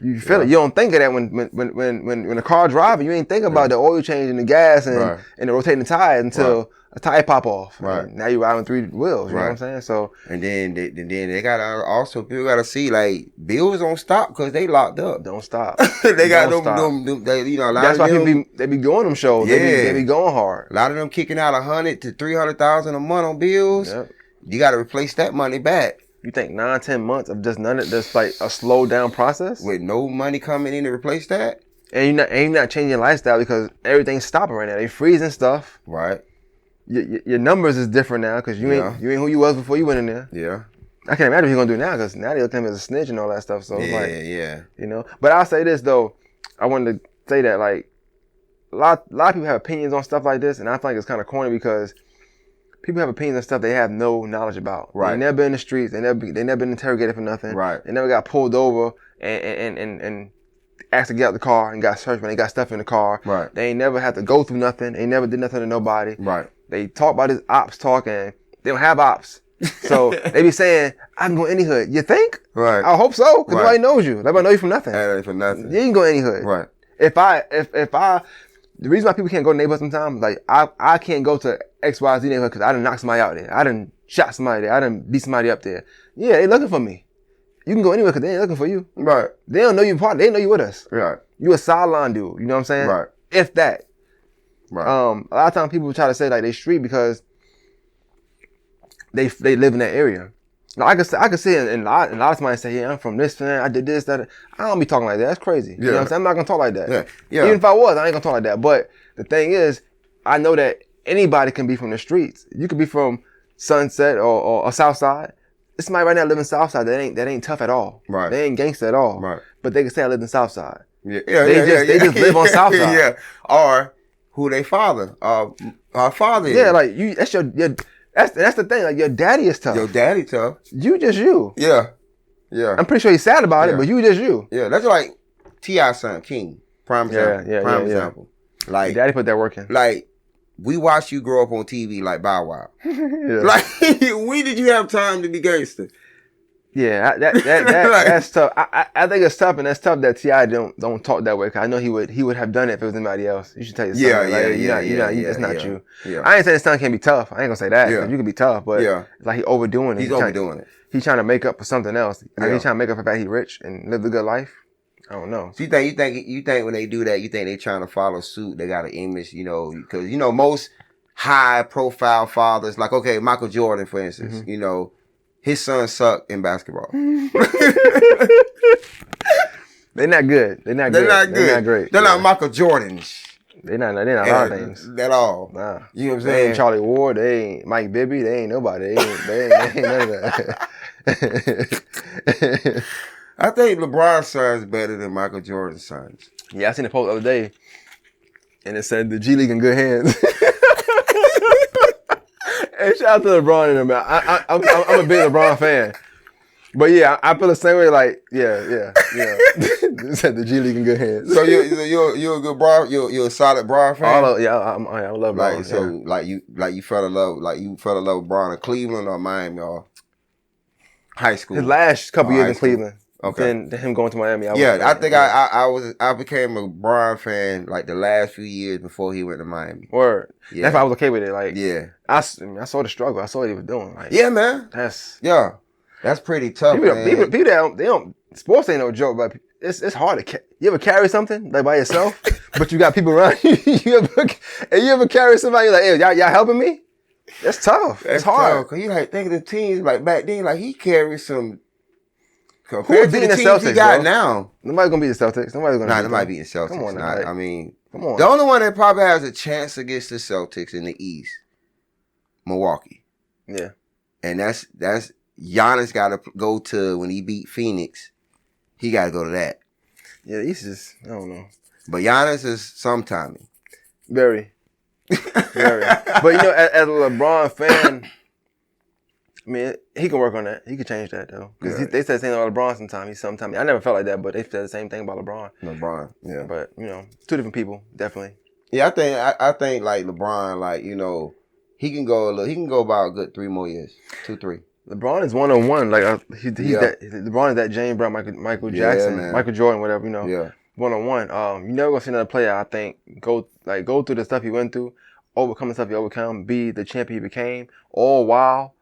You feel it. You don't think of that when the car driving. You ain't think about the oil change and the gas and the rotating tires until a tire pop off. Right. Now you riding 3 wheels. You know what I'm saying? So and then they gotta also people gotta see like bills don't stop because they locked up. Don't stop. They got them. They, you know, a lot that's of why them, they be doing them shows. Yeah. They be going hard. A lot of them kicking out $100,000 to $300,000 a month on bills. Yep. You got to replace that money back. You think 9-10 months of just just like a slow down process with no money coming in to replace that, and you're not changing your lifestyle because everything's stopping right now. They freezing stuff. Right. Your numbers is different now because you ain't who you was before you went in there. Yeah. I can't imagine what you're gonna do now because now they look at him as a snitch and all that stuff. So yeah. You know. But I'll say this though, I wanted to say that like a lot of people have opinions on stuff like this, and I think it's kind of corny because people have opinions on stuff they have no knowledge about. Right. They never been in the streets. They never been interrogated for nothing. Right. They never got pulled over and asked to get out the car and got searched when they got stuff in the car. Right. They ain't never had to go through nothing. They never did nothing to nobody. Right. They talk about this ops talk and they don't have ops. So they be saying, I can go any hood. You think? Right. I hope so. Because nobody knows you. Nobody know you from nothing. From nothing. You can go any hood. Right. If I the reason why people can't go to neighborhoods sometimes, like I can't go to XYZ neighborhood because I done knocked somebody out there. I done shot somebody there. I done beat somebody up there. Yeah, they looking for me. You can go anywhere because they ain't looking for you. Right. They don't know you part. They know you with us. Right. You a sideline dude. You know what I'm saying? Right. If that. Right. A lot of times people try to say like they street because they live in that area. Now I could see and a lot of somebody say, yeah, I'm from this, man. I did this, that. I don't be talking like that. That's crazy. You know what I'm saying? I'm not gonna talk like that. Yeah. Even if I was, I ain't gonna talk like that. But the thing is, I know that anybody can be from the streets. You could be from Sunset or Southside. There's somebody right now living Southside that ain't tough at all. Right. They ain't gangster at all. Right. But they can say I live in Southside. Yeah. They just live on Southside. Yeah. Or who they father. Our father. Yeah, like that's That's the thing. Like your daddy is tough. Your daddy tough. You just you. Yeah. Yeah. I'm pretty sure he's sad about it, but you just you. Yeah. That's like T.I. son, King. Prime example. Prime example. Like your daddy put that work in. Like we watched you grow up on TV like Bow Wow. Like when did you have time to be gangster? Yeah, that's tough. I think it's tough, and that's tough that T.I. don't talk that way. Cause I know he would have done it if it was anybody else. You should tell your son. It's not you. Yeah. I ain't saying his son can't be tough. I ain't gonna say that. Yeah. You can be tough, but it's like he overdoing it. He's overdoing it. He's trying to make up for something else. Like he's trying to make up for the fact he's rich and live a good life. I don't know. So you think when they do that, you think they trying to follow suit? They got an image, because most high profile fathers, like Michael Jordan, for instance, his son sucked in basketball. They're not good. They're not great. They're not Michael Jordans. They're not a lot of things. At all. Nah. You know what I'm saying? They ain't Charlie Ward. They ain't Mike Bibby. They ain't nobody. They ain't none of that. I think LeBron's son's better than Michael Jordan's sons. Yeah, I seen a post the other day, and it said the G League in good hands. Hey, shout out to LeBron and them, man. I'm a big LeBron fan. But yeah, I feel the same way. Like, yeah. It said the G League in good hands. So you're a good Bron. You're a solid Bron fan. I love Bron. You fell in love with Bron in Cleveland or Miami or high school. His last couple years in Cleveland. Okay. Then him going to Miami. I became a Bron fan like the last few years before he went to Miami. Word. Yeah. That's why I was okay with it. Like, I saw the struggle. I saw what he was doing. Like, yeah, man. That's pretty tough, man. People they don't sports ain't no joke, but it's hard to you ever carry something like by yourself, but you got people around you. you ever carry somebody like, hey, y'all helping me? That's tough. It's hard. Tough, cause you like think of the teams like back then, like he carried some. Compared to the teams Celtics, he got now, nobody's gonna beat the Celtics. Nobody beating the Celtics. Come on, come on. The only one that probably has a chance against the Celtics in the East, Milwaukee. Yeah, and that's Giannis got to go to when he beat Phoenix. He got to go to that. Yeah, the East is I don't know, but Giannis is sometime. Very. But as a LeBron fan. I mean, he can work on that. He can change that, though. Because they said the same about LeBron sometimes. I never felt like that, but they said the same thing about LeBron. Yeah. But, two different people, definitely. Yeah, I think like LeBron, like, he can go about a good 3 more years. 2, 3. LeBron is one-on-one. Like, LeBron is that James Brown, Michael Jackson, Michael Jordan, whatever, Yeah. One-on-one. You never gonna see another player, I think, go through the stuff he went through, overcome the stuff he overcome, be the champion he became, all while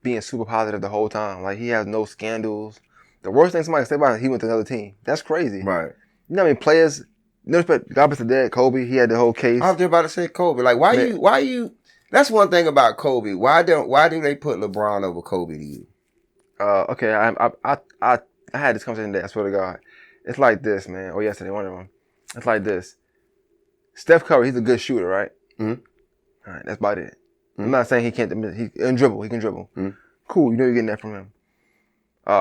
being super positive the whole time. Like, he has no scandals. The worst thing somebody can say about him, he went to another team. That's crazy. Right. You know how many players, God bless the dead, Kobe, he had the whole case. I was just about to say Kobe. Like, why you, that's one thing about Kobe. Why do they put LeBron over Kobe to you? Okay, I had this conversation today, I swear to God. It's like this, man. Or yesterday, one of them. It's like this. Steph Curry, he's a good shooter, right? Mm-hmm. All right, that's about it. I'm not saying he can't dribble. He can dribble. Mm-hmm. Cool. You're getting that from him.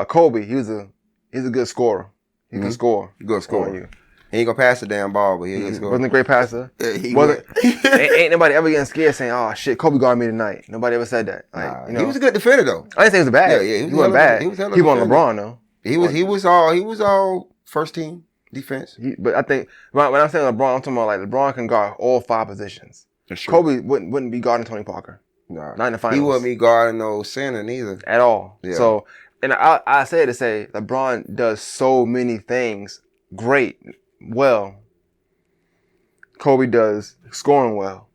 Kobe, he's a good scorer. He can score. Good scorer. He ain't gonna pass the damn ball, but he can score. Wasn't a great passer. Ain't nobody ever getting scared saying, "Oh shit, Kobe guarded me tonight." Nobody ever said that. Like, he was a good defender though. I didn't say he was bad. Yeah, he wasn't bad. He wasn't LeBron though. He was all first team defense. But I think when I'm saying LeBron, I'm talking about like LeBron can guard all 5 positions. Kobe wouldn't be guarding Tony Parker. No. Not in the finals. He wouldn't be guarding no center neither. At all. Yeah. So, and I say it to say LeBron does so many things great, well. Kobe does scoring well.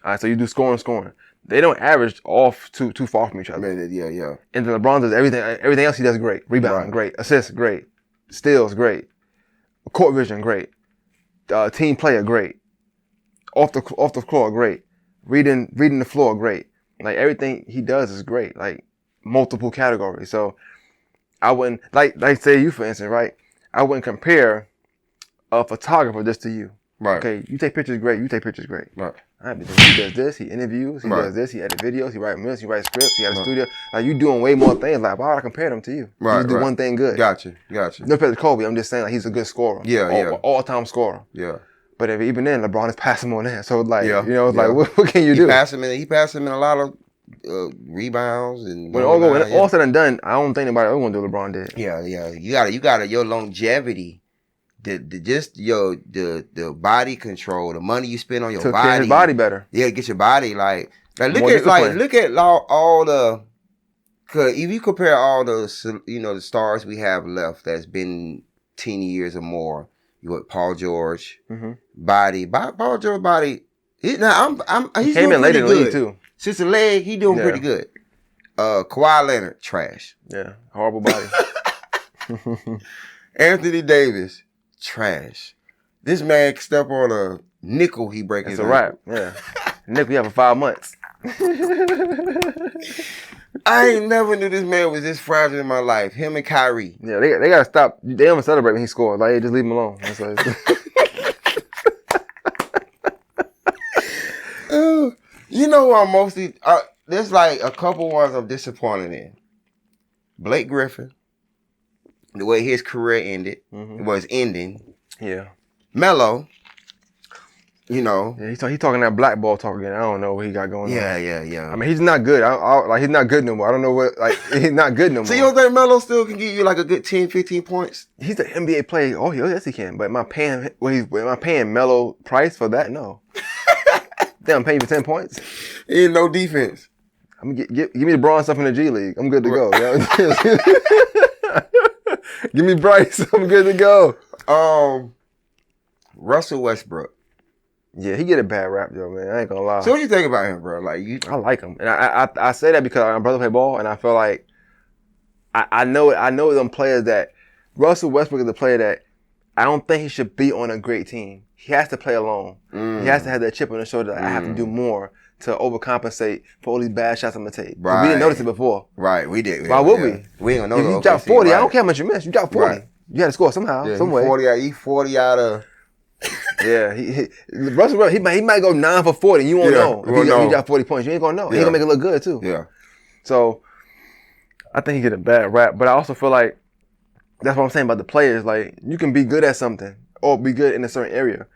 All right, so you do scoring. They don't average off too far from each other. Yeah. And then LeBron does everything else he does great. Rebounding, great. Assists, great. Steals, great. Court vision, great. Team player, great. Off the floor, great. Reading the floor, great. Like, everything he does is great. Like, multiple categories. So I wouldn't like say you, for instance, right? I wouldn't compare a photographer just to you. Right. Okay, you take pictures great. You take pictures great. Right. All right, he does this. He interviews. He does this. He edits videos. He writes music. He writes scripts. He has a studio. Like, you doing way more things. Like, why would I compare them to you? Right. You do one thing good. Gotcha. No offense to Kobe. I'm just saying, like, he's a good scorer. Yeah. All-time scorer. Yeah. But even then, LeBron is passing him on that. So like, you know, it's like, what can you do? He passed him in a lot of rebounds and when all said and done, I don't think anybody ever gonna do what LeBron did. Yeah. You got your longevity, the body control, the money you spend on your body. Get his body better. Yeah, get your body look at all the. Cause if you compare all the the stars we have left that's been 10 years or more, you got Paul George, Paul George body. He's came in late in the league too. Since the leg, he doing pretty good. Kawhi Leonard, trash. Yeah, horrible body. Anthony Davis, trash. This man can step on a nickel, he break his ankle. It's a wrap. Yeah, nickel you have for 5 months. I ain't never knew this man was this fragile in my life. Him and Kyrie. Yeah, they gotta stop. They don't celebrate when he scores. Like, hey, just leave him alone. That's you know who I'm mostly... there's like a couple ones I'm disappointed in. Blake Griffin. The way his career ended. Was ending. Yeah. Melo. You know. Yeah, he's talking that black ball talk again. I don't know what he got going on. Yeah. I mean, he's not good. He's not good no more. I don't know what... Like, he's not good no more. So you don't think Melo still can give you like a good 10, 15 points? He's an NBA player. Oh, yes, he can. But am I paying Melo price for that? No. Damn, I'm paying you for 10 points. He ain't no defense. I'm gonna give me the Braun stuff in the G League. I'm good to go. Give me Bryce. I'm good to go. Russell Westbrook. Yeah, he get a bad rap though, man. I ain't gonna lie. So what do you think about him, bro? Like I like him, and I say that because my brother play ball, and I feel like I know them players that Russell Westbrook is a player that I don't think he should be on a great team. He has to play alone. He has to have that chip on his shoulder. I have to do more to overcompensate for all these bad shots I'm gonna take. Right. We didn't notice it before. Right, we did. Why would we? We ain't gonna know. If you drop 40, I don't care how much you miss. You drop 40. Right. You got to score somehow, some way. 40 out of. Yeah, Russell, he might go 9 for 40. You won't know. If he got 40 points, you ain't gonna know. He gonna make it look good too. Yeah. So I think he get a bad rap, but I also feel like that's what I'm saying about the players. Like, you can be good at something or be good in a certain area.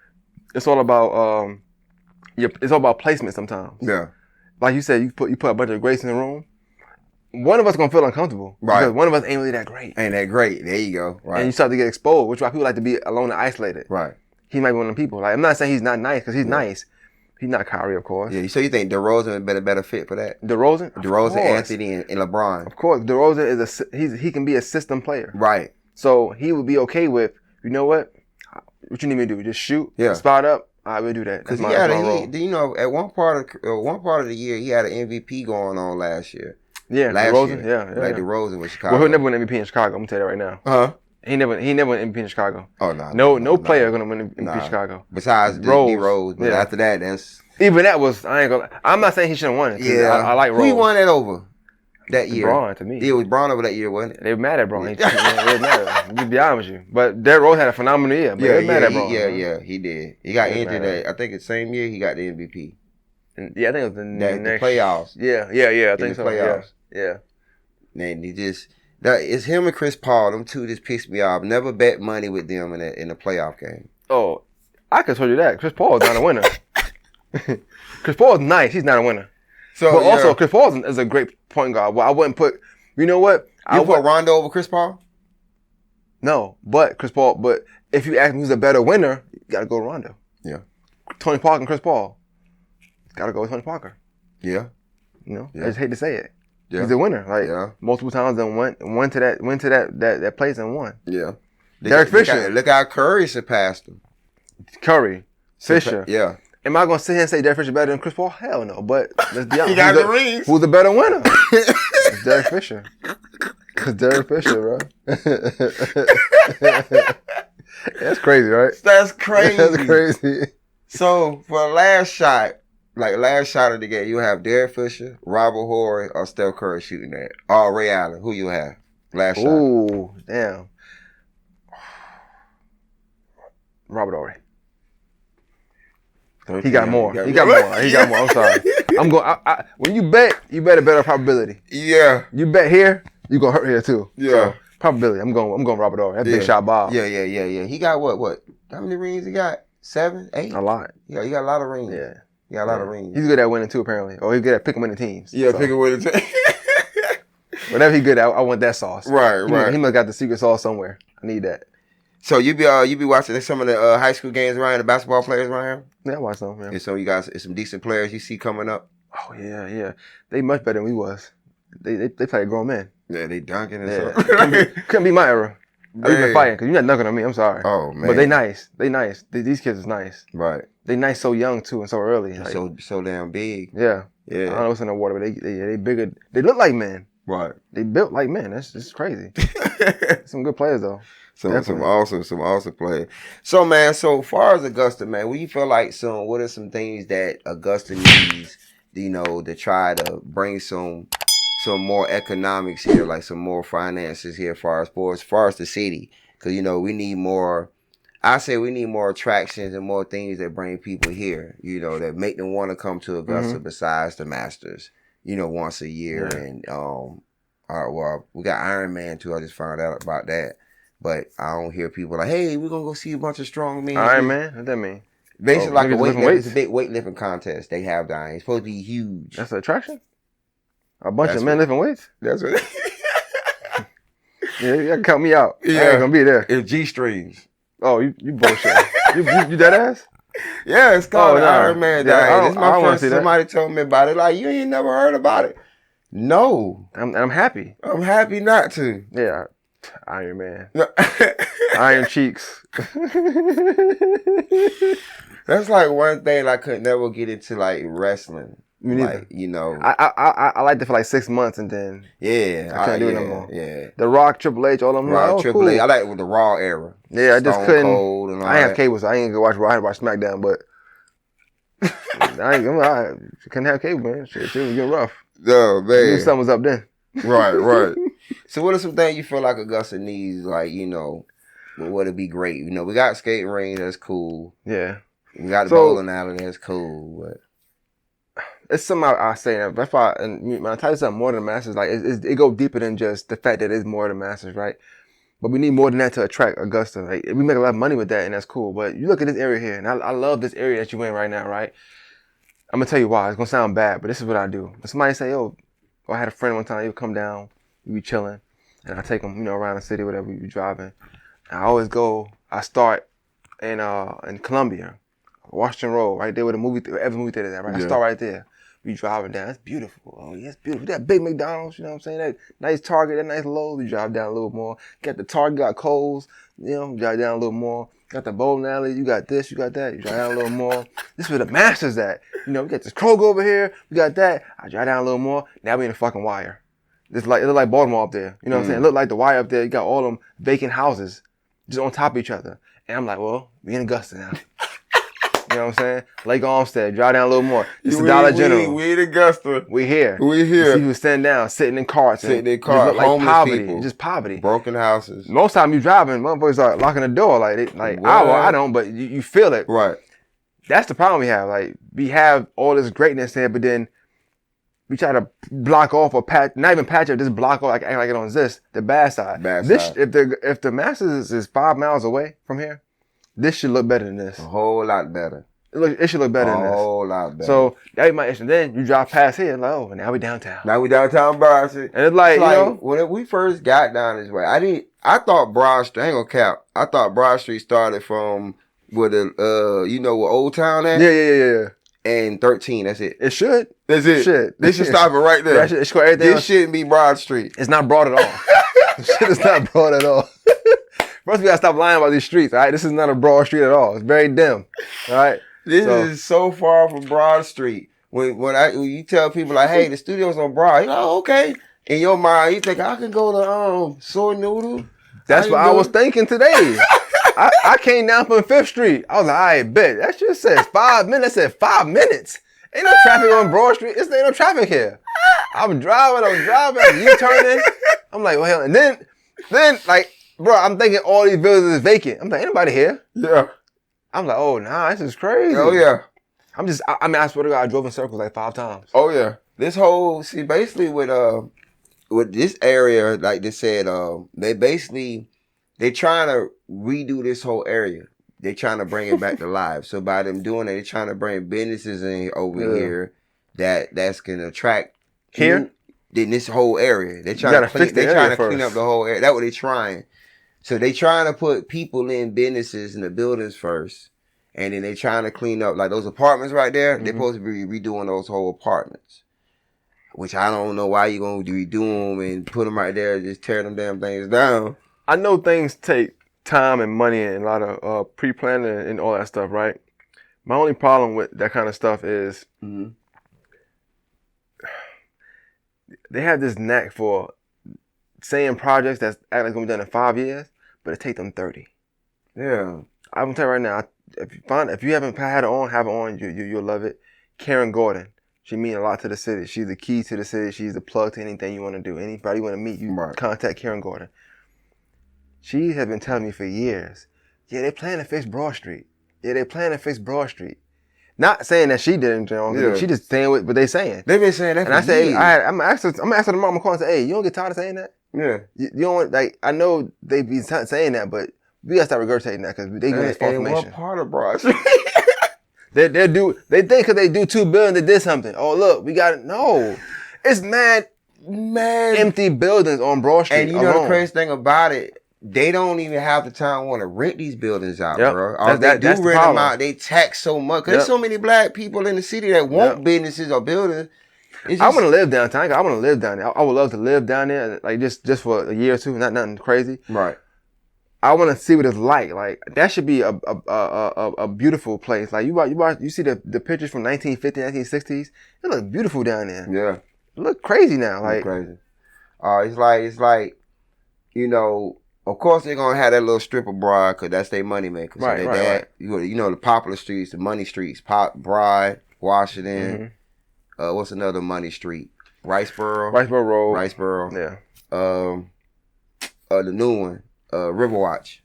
It's all about it's all about placement sometimes. Yeah. Like you said, you put a bunch of greats in the room. One of us gonna feel uncomfortable. Right. Because one of us ain't really that great. Ain't that great. There you go. Right. And you start to get exposed, which is why people like to be alone and isolated. Right. He might be one of them people. Like, I'm not saying he's not nice, because he's nice. He's not Kyrie, of course. Yeah. So you think DeRozan would be a better fit for that? DeRozan, Anthony, and LeBron. Of course, DeRozan he can be a system player. Right. So he would be okay with, you know what? What you need me to do? Just shoot. Yeah. Spot up. I will do that. Because at one part of the year, he had an MVP going on last year. Yeah. DeRozan. Yeah. DeRozan with Chicago. Well, he'll never win MVP in Chicago. I'm gonna tell you that right now. Uh-huh. He never won MVP in Chicago. Oh no. No player gonna win MVP in Chicago. Besides Rose. But after that, that's even that was I'm not saying he shouldn't won it. Yeah. I like Rose. Who he won that over that year? Braun to me. It was Braun over that year, wasn't it? They were mad at Braun. They were mad at him. To be honest with you. But Derrick Rose had a phenomenal year. But they were mad at Braun. Yeah, he did. He got injured I think the same year he got the MVP. Yeah, I think it was the next playoffs. Yeah. I think so. Playoffs. Yeah. Man, it's him and Chris Paul. Them two just pissed me off. Never bet money with them in the playoff game. Oh, I can tell you that. Chris Paul is not a winner. Chris Paul is nice. He's not a winner. But also, Chris Paul is a great point guard. Well, I wouldn't put. You know what? You put Rondo over Chris Paul? No, but Chris Paul. But if you ask me who's a better winner, you gotta go Rondo. Yeah. Tony Parker and Chris Paul. Gotta go with Tony Parker. Yeah. You know, I just hate to say it. Yeah. He's a winner. Like multiple times and went to that place and won. Yeah. Derek Fisher. Look how Curry surpassed him. Curry. Fisher. Yeah. Am I gonna sit here and say Derek Fisher better than Chris Paul? Hell no. But let's be honest. He got the rings. Who's the better winner? It's Derek Fisher. It's Derek Fisher, bro. That's crazy, right? That's crazy. That's crazy. So for the last shot of the game, you have Derek Fisher, Robert Horry, or Steph Curry shooting that. Or Ray Allen. Who you have? Last shot. Ooh, damn. Robert Horry. He got more. He got more. I'm sorry. I'm going. When you bet a better probability. Yeah. You bet here, you gonna hurt here too. Yeah. So, probability. I'm going Robert Horry. That big shot ball. Yeah. He got what? How many rings he got? 7, 8? A lot. Yeah, you got a lot of rings. Yeah. You got a lot of rings. He's good at winning too, apparently. Or he's good at picking winning teams. Yeah, picking winning teams. Whatever he's good at, I want that sauce. Right. He must got the secret sauce somewhere. I need that. So you be watching some of the high school games around here, the basketball players around here? Yeah, I watch some, yeah. And so you guys, some decent players you see coming up? Oh, yeah. They much better than we was. They play grown men. Yeah, they dunking and stuff. Couldn't be my era. I've been fighting because you're not dunking on me. I'm sorry. Oh, man. But they nice. These kids is nice. Right. They nice so young, too, and so early. Like, so damn big. Yeah. I don't know what's in the water, but they bigger. They look like men. Right. They built like men. That's crazy. Some good players, though. Some awesome players. So, man, so far as Augusta, man, what do you feel like what are some things that Augusta needs, to try to bring some more economics here, like some more finances here as far as sports, as far as the city? Because, we need more, I say we need more attractions and more things that bring people here, that make them want to come to Augusta besides the Masters, once a year. Yeah. And, we got Iron Man too. I just found out about that. But I don't hear people like, hey, we're going to go see a bunch of strong men. Iron Man? What that mean? Basically like it's a big weightlifting contest they have down here. It's supposed to be huge. That's an attraction? A bunch of men lifting weights? That's what Yeah, you gotta cut me out. Yeah. I ain't gonna be there. It's G-strings. Oh, you bullshit. you dead ass? Yeah, it's called Iron Man. Yeah, this is my first. Somebody told me about it. Like, you ain't never heard about it. No. I'm happy. I'm happy not to. Yeah. Iron Man. Iron cheeks. That's like one thing I could never get into, like wrestling. Me neither. Like, I liked it for like 6 months and then I couldn't do it no more. Yeah. The Rock, Triple H, all of them. Rock, Triple H. I like it with the Raw era. Yeah, I just couldn't. Cold and all I didn't have cable, so I ain't gonna watch Raw. I had to watch SmackDown, but I couldn't have cable, man. Shit was getting rough. Oh, man. I knew something was up then. Right. So what are some things you feel like Augusta needs, like, would it be great? We got skating range, that's cool. Yeah. We got the bowling alley, that's cool, but it's something I say that. That's why, and when I tell you something more than the Masters, like it go deeper than just the fact that it's more than the Masters, right? But we need more than that to attract Augusta. Like, we make a lot of money with that, and that's cool. But you look at this area here, and I love this area that you in right now, right? I'm gonna tell you why. It's gonna sound bad, but this is what I do. When somebody say, "Yo," I had a friend one time. He would come down, we be chilling, and I take him, around the city, whatever we be driving. And I always go. I start in Columbia, Washington Road, right there where every movie theater is at, right? Yeah. I start right there. We driving down. It's beautiful. Oh, yeah, it's beautiful. That big McDonald's, you know what I'm saying? That nice Target, that nice Lowe's. We drive down a little more. Got the Target, got Kohl's. Drive down a little more. Got the bowling alley. You got this, you got that. You drive down a little more. This is where the Masters at. We got this Kroger over here. We got that. I drive down a little more. Now we in the fucking Wire. It look like Baltimore up there. You know what I'm saying? It look like the Wire up there. You got all them vacant houses just on top of each other. And I'm like, well, we in Augusta now. You know what I'm saying? Lake Olmsted, drive down a little more. It's the Dollar General. We in Augusta. We here. We here. You see people standing down, sitting in carts. Sitting in carts. Like homeless poverty. people. Just poverty. Broken houses. Most time you driving, motherfuckers are locking the door. I don't, but you feel it. Right. That's the problem we have. Like, we have all this greatness there, but then we try to block off or not even patch up, just block off, act like it don't exist. The bad side. If the Masters is 5 miles away from here, this should look better than this. A whole lot better. It should look better than this. A whole lot better. So that be my issue. Then you drive past here, like, oh, now we downtown. Now we downtown Broad Street. And it's like, when we first got down this way, I thought Broad Street, I ain't gonna cap. I thought Broad Street started from where the where Old Town at? Yeah. And 13, that's it. It should. That's it. They should stop it right there. This shouldn't be Broad Street. It's not broad at all. Shit is not broad at all. First, we gotta stop lying about these streets, all right? This is not a broad street at all. It's very dim, all right? This is so far from Broad Street. When you tell people, like, hey, the studio's on Broad, you're like, oh, okay. In your mind, you think, I can go to Soy Noodle? That's what I was thinking today. I came down from 5th Street. I was like, I bet. That shit says 5 minutes. That said 5 minutes. Ain't no traffic on Broad Street. Ain't no traffic here. I'm driving, U-turning. I'm like, well, and then, like, bro, I'm thinking all these buildings is vacant. I'm like, ain't nobody here. Yeah. I'm like, oh, nah, this is crazy. Oh, yeah. I swear to God, I drove in circles like 5 times. Oh, yeah. This whole, basically with this area, like they said, they trying to redo this whole area. They trying to bring it back to life. So by them doing it, they trying to bring businesses in over here that's gonna attract here in this whole area. They trying to clean up the whole area. That's what they trying. So they trying to put people in businesses in the buildings first, and then they trying to clean up like those apartments right there. They're supposed to be redoing those whole apartments, which I don't know why you gonna redo them and put them right there, just tear them damn things down. I know things take time and money and a lot of pre-planning and all that stuff, right? My only problem with that kind of stuff is they have this knack for saying projects that's actually going to be done in 5 years, but it take them 30. Yeah. I'm going to tell you right now, if you haven't had it on, have it on, you'll love it. Karen Gordon. She means a lot to the city. She's the key to the city. She's the plug to anything you want to do. Anybody you want to meet, you contact Karen Gordon. She has been telling me for years, yeah, they plan to fix Broad Street. Yeah, they plan to fix Broad Street. Not saying that she didn't, she just saying what they saying. They've been saying that for years. I'm asking the mama calling and say, hey, you don't get tired of saying that? Yeah. You don't, like, I know they be saying that, but we gotta start regurgitating that because they doing this false information. What part of Broad Street? They think because they do $2 billion they did something. Oh, look, we got it. No. It's mad empty buildings on Broad Street. And you know the crazy thing about it, they don't even have the time to want to rent these buildings out, bro. Or they do rent them out, they tax so much. Because there's so many black people in the city that want businesses or buildings. I want to live downtown. I want to live down there. I would love to live down there, like just for a year or two, nothing crazy. Right. I want to see what it's like. Like that should be a beautiful place. Like you see the pictures from 1950s, 1960s. It look beautiful down there. Yeah. It look crazy now. Like crazy. It's like, you know, of course they're gonna have that little strip of Broad because that's their money maker. So right. You know the popular streets, the money streets, Broad, Washington. What's another money street? Riceboro Road. Riceboro. Yeah. The new one. Riverwatch.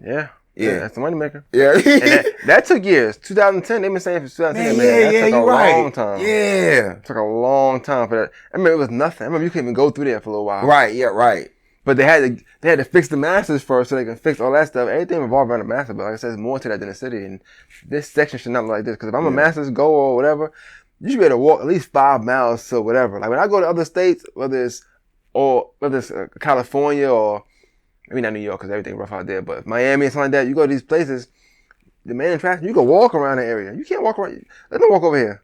Yeah, that's the money maker. Yeah, and that took years. 2010, they've been saying for 2010. That took a long time. Yeah, it took a long time for that. I remember it was nothing. I remember you couldn't even go through there for a little while. Right. Yeah. Right. But they had to fix the masses first so they can fix all that stuff. Everything revolves around the masses. But like I said, there's more to that than the city. And this section should not look like this. Because if I'm a masses go or whatever, you should be able to walk at least 5 miles to whatever. Like when I go to other states, whether it's California or maybe not New York because everything rough out there, but Miami and something like that, you go to these places, the main attraction, you can walk around the area. You can't walk around. Let them walk over here.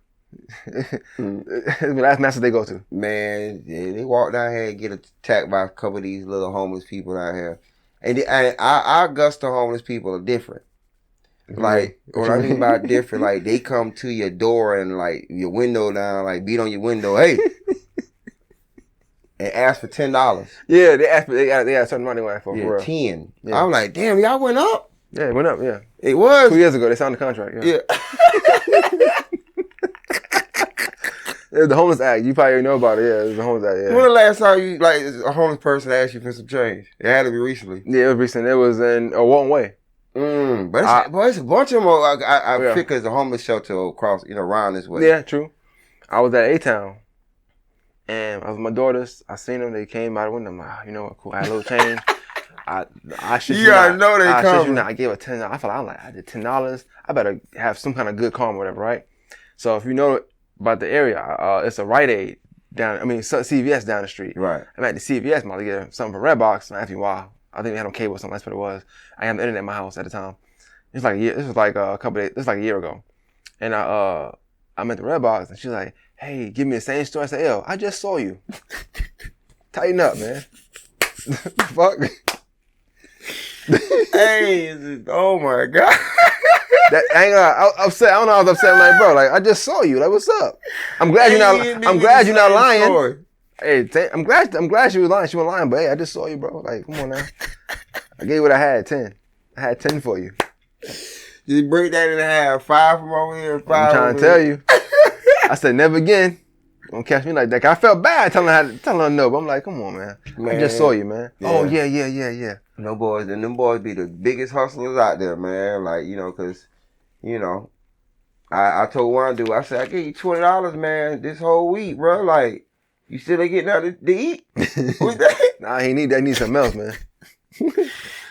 It's the last masses they go to. Man, they walk down here and get attacked by a couple of these little homeless people down here. And our Augusta homeless people are different. Like, what I mean by different, like, they come to your door and, like, your window down, like, beat on your window, hey. And ask for $10. Yeah, they asked for they got a certain money they went for real. 10. Yeah. I'm like, damn, y'all went up? Yeah, it went up, yeah. It was 2 years ago they signed the contract, yeah. It was the homeless act. You probably know about it, yeah. It was the homeless act, yeah. When the last time you like a homeless person asked you for some change? It had to be recently. Yeah, it was recent. It was in Walton Way. But it's a bunch of them. I think it's a homeless shelter across, around this way. Yeah, true. I was at A-Town. And I was with my daughters. I seen them. They came out of the window. I'm like, you know what? Cool. I had a little change. I should. You gotta know they coming. I gave her $10. I felt like I did $10. I better have some kind of good karma, or whatever, right? So if you know about the area, it's a Rite Aid CVS down the street. Right. I'm at the CVS. I'm about to get something from Redbox. And I asked me why. I think they had on cable or something. That's what it was. I had the internet in my house at the time. It's like a year. This was like a couple days. This was like a year ago. And I'm at the Redbox, and she's like, hey, give me the same story. I said, yo, I just saw you. Tighten up, man. Fuck. Hey, oh my God. I upset. I don't know. I was upset. I'm like, bro, like I just saw you. Like, what's up? I'm glad you're not lying. Story. Hey, I'm glad she was lying. She wasn't lying, but hey, I just saw you, bro. Like, come on now. I gave you what I had, 10. I had 10 for you. You break that in half. 5 from over here, 5 I'm trying to tell you. I said, never again. Don't catch me like that. I felt bad telling her no, but I'm like, come on, man. I just saw you, man. Yeah. Oh, yeah. No boys, and them boys be the biggest hustlers out there, man. Like, because, I told one dude, I said, I give you $20, man, this whole week, bro. Like, you still ain't getting out to eat? What's that? Nah, he need something else, man.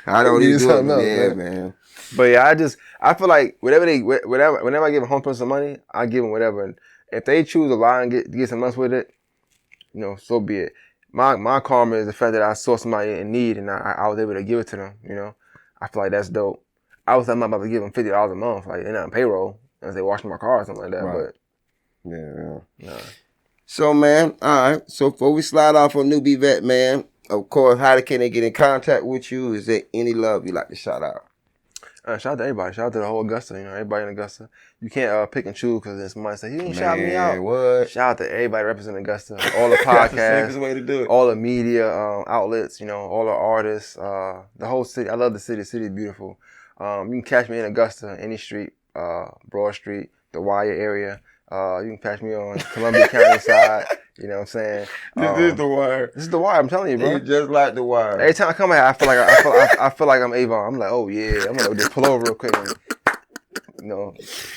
I don't need something else, man. But yeah, I feel like whenever I give a homeless person some money, I give them whatever. And if they choose to lie and get some months with it, you know, so be it. My karma is the fact that I saw somebody in need and I was able to give it to them. You know, I feel like that's dope. I was about to give them $50 a month, like they're not on payroll, as they washing my car or something like that. Right. But yeah. So man, all right. So before we slide off on NewbieVeT, man, of course, how can they get in contact with you? Is there any love you like to shout out? Shout out to everybody. Shout out to the whole Augusta. You know, everybody in Augusta. You can't pick and choose because then somebody say, "You didn't shout me out." What? Shout out to everybody representing Augusta. All the podcasts. That's the safest way to do it. All the media outlets. You know, all the artists. The whole city. I love the city. The city is beautiful. You can catch me in Augusta, any street, Broad Street, the Wire area. You can catch me on Columbia County side. You know what I'm saying? This is the Wire. This is the Wire. I'm telling you, bro. It's just like the Wire. Every time I come here, I feel like I'm Avon. I'm like, oh yeah, I'm gonna just pull over real quick and, you know,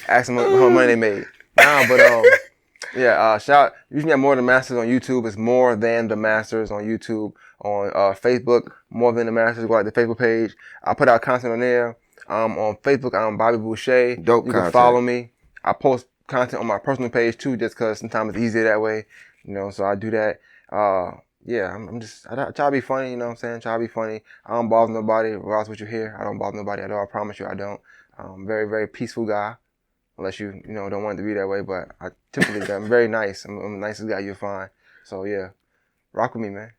ask them how much money they made. Nah, but you can get More Than Masters on YouTube. It's More Than the Masters on YouTube. On Facebook, More Than the Masters. Go like the Facebook page. I put out content on there. On Facebook, I'm Bobby Boucher. Dope You content. can follow me. I post content on my personal page too, just because sometimes it's easier that way. You know, so I do that. I try to be funny, you know what I'm saying? Try to be funny. I don't bother nobody, regardless of what you hear. I don't bother nobody at all. I promise you I don't. I'm a very, very peaceful guy. Unless you don't want it to be that way, but I'm very nice. I'm the nicest guy you'll find. So yeah, rock with me, man.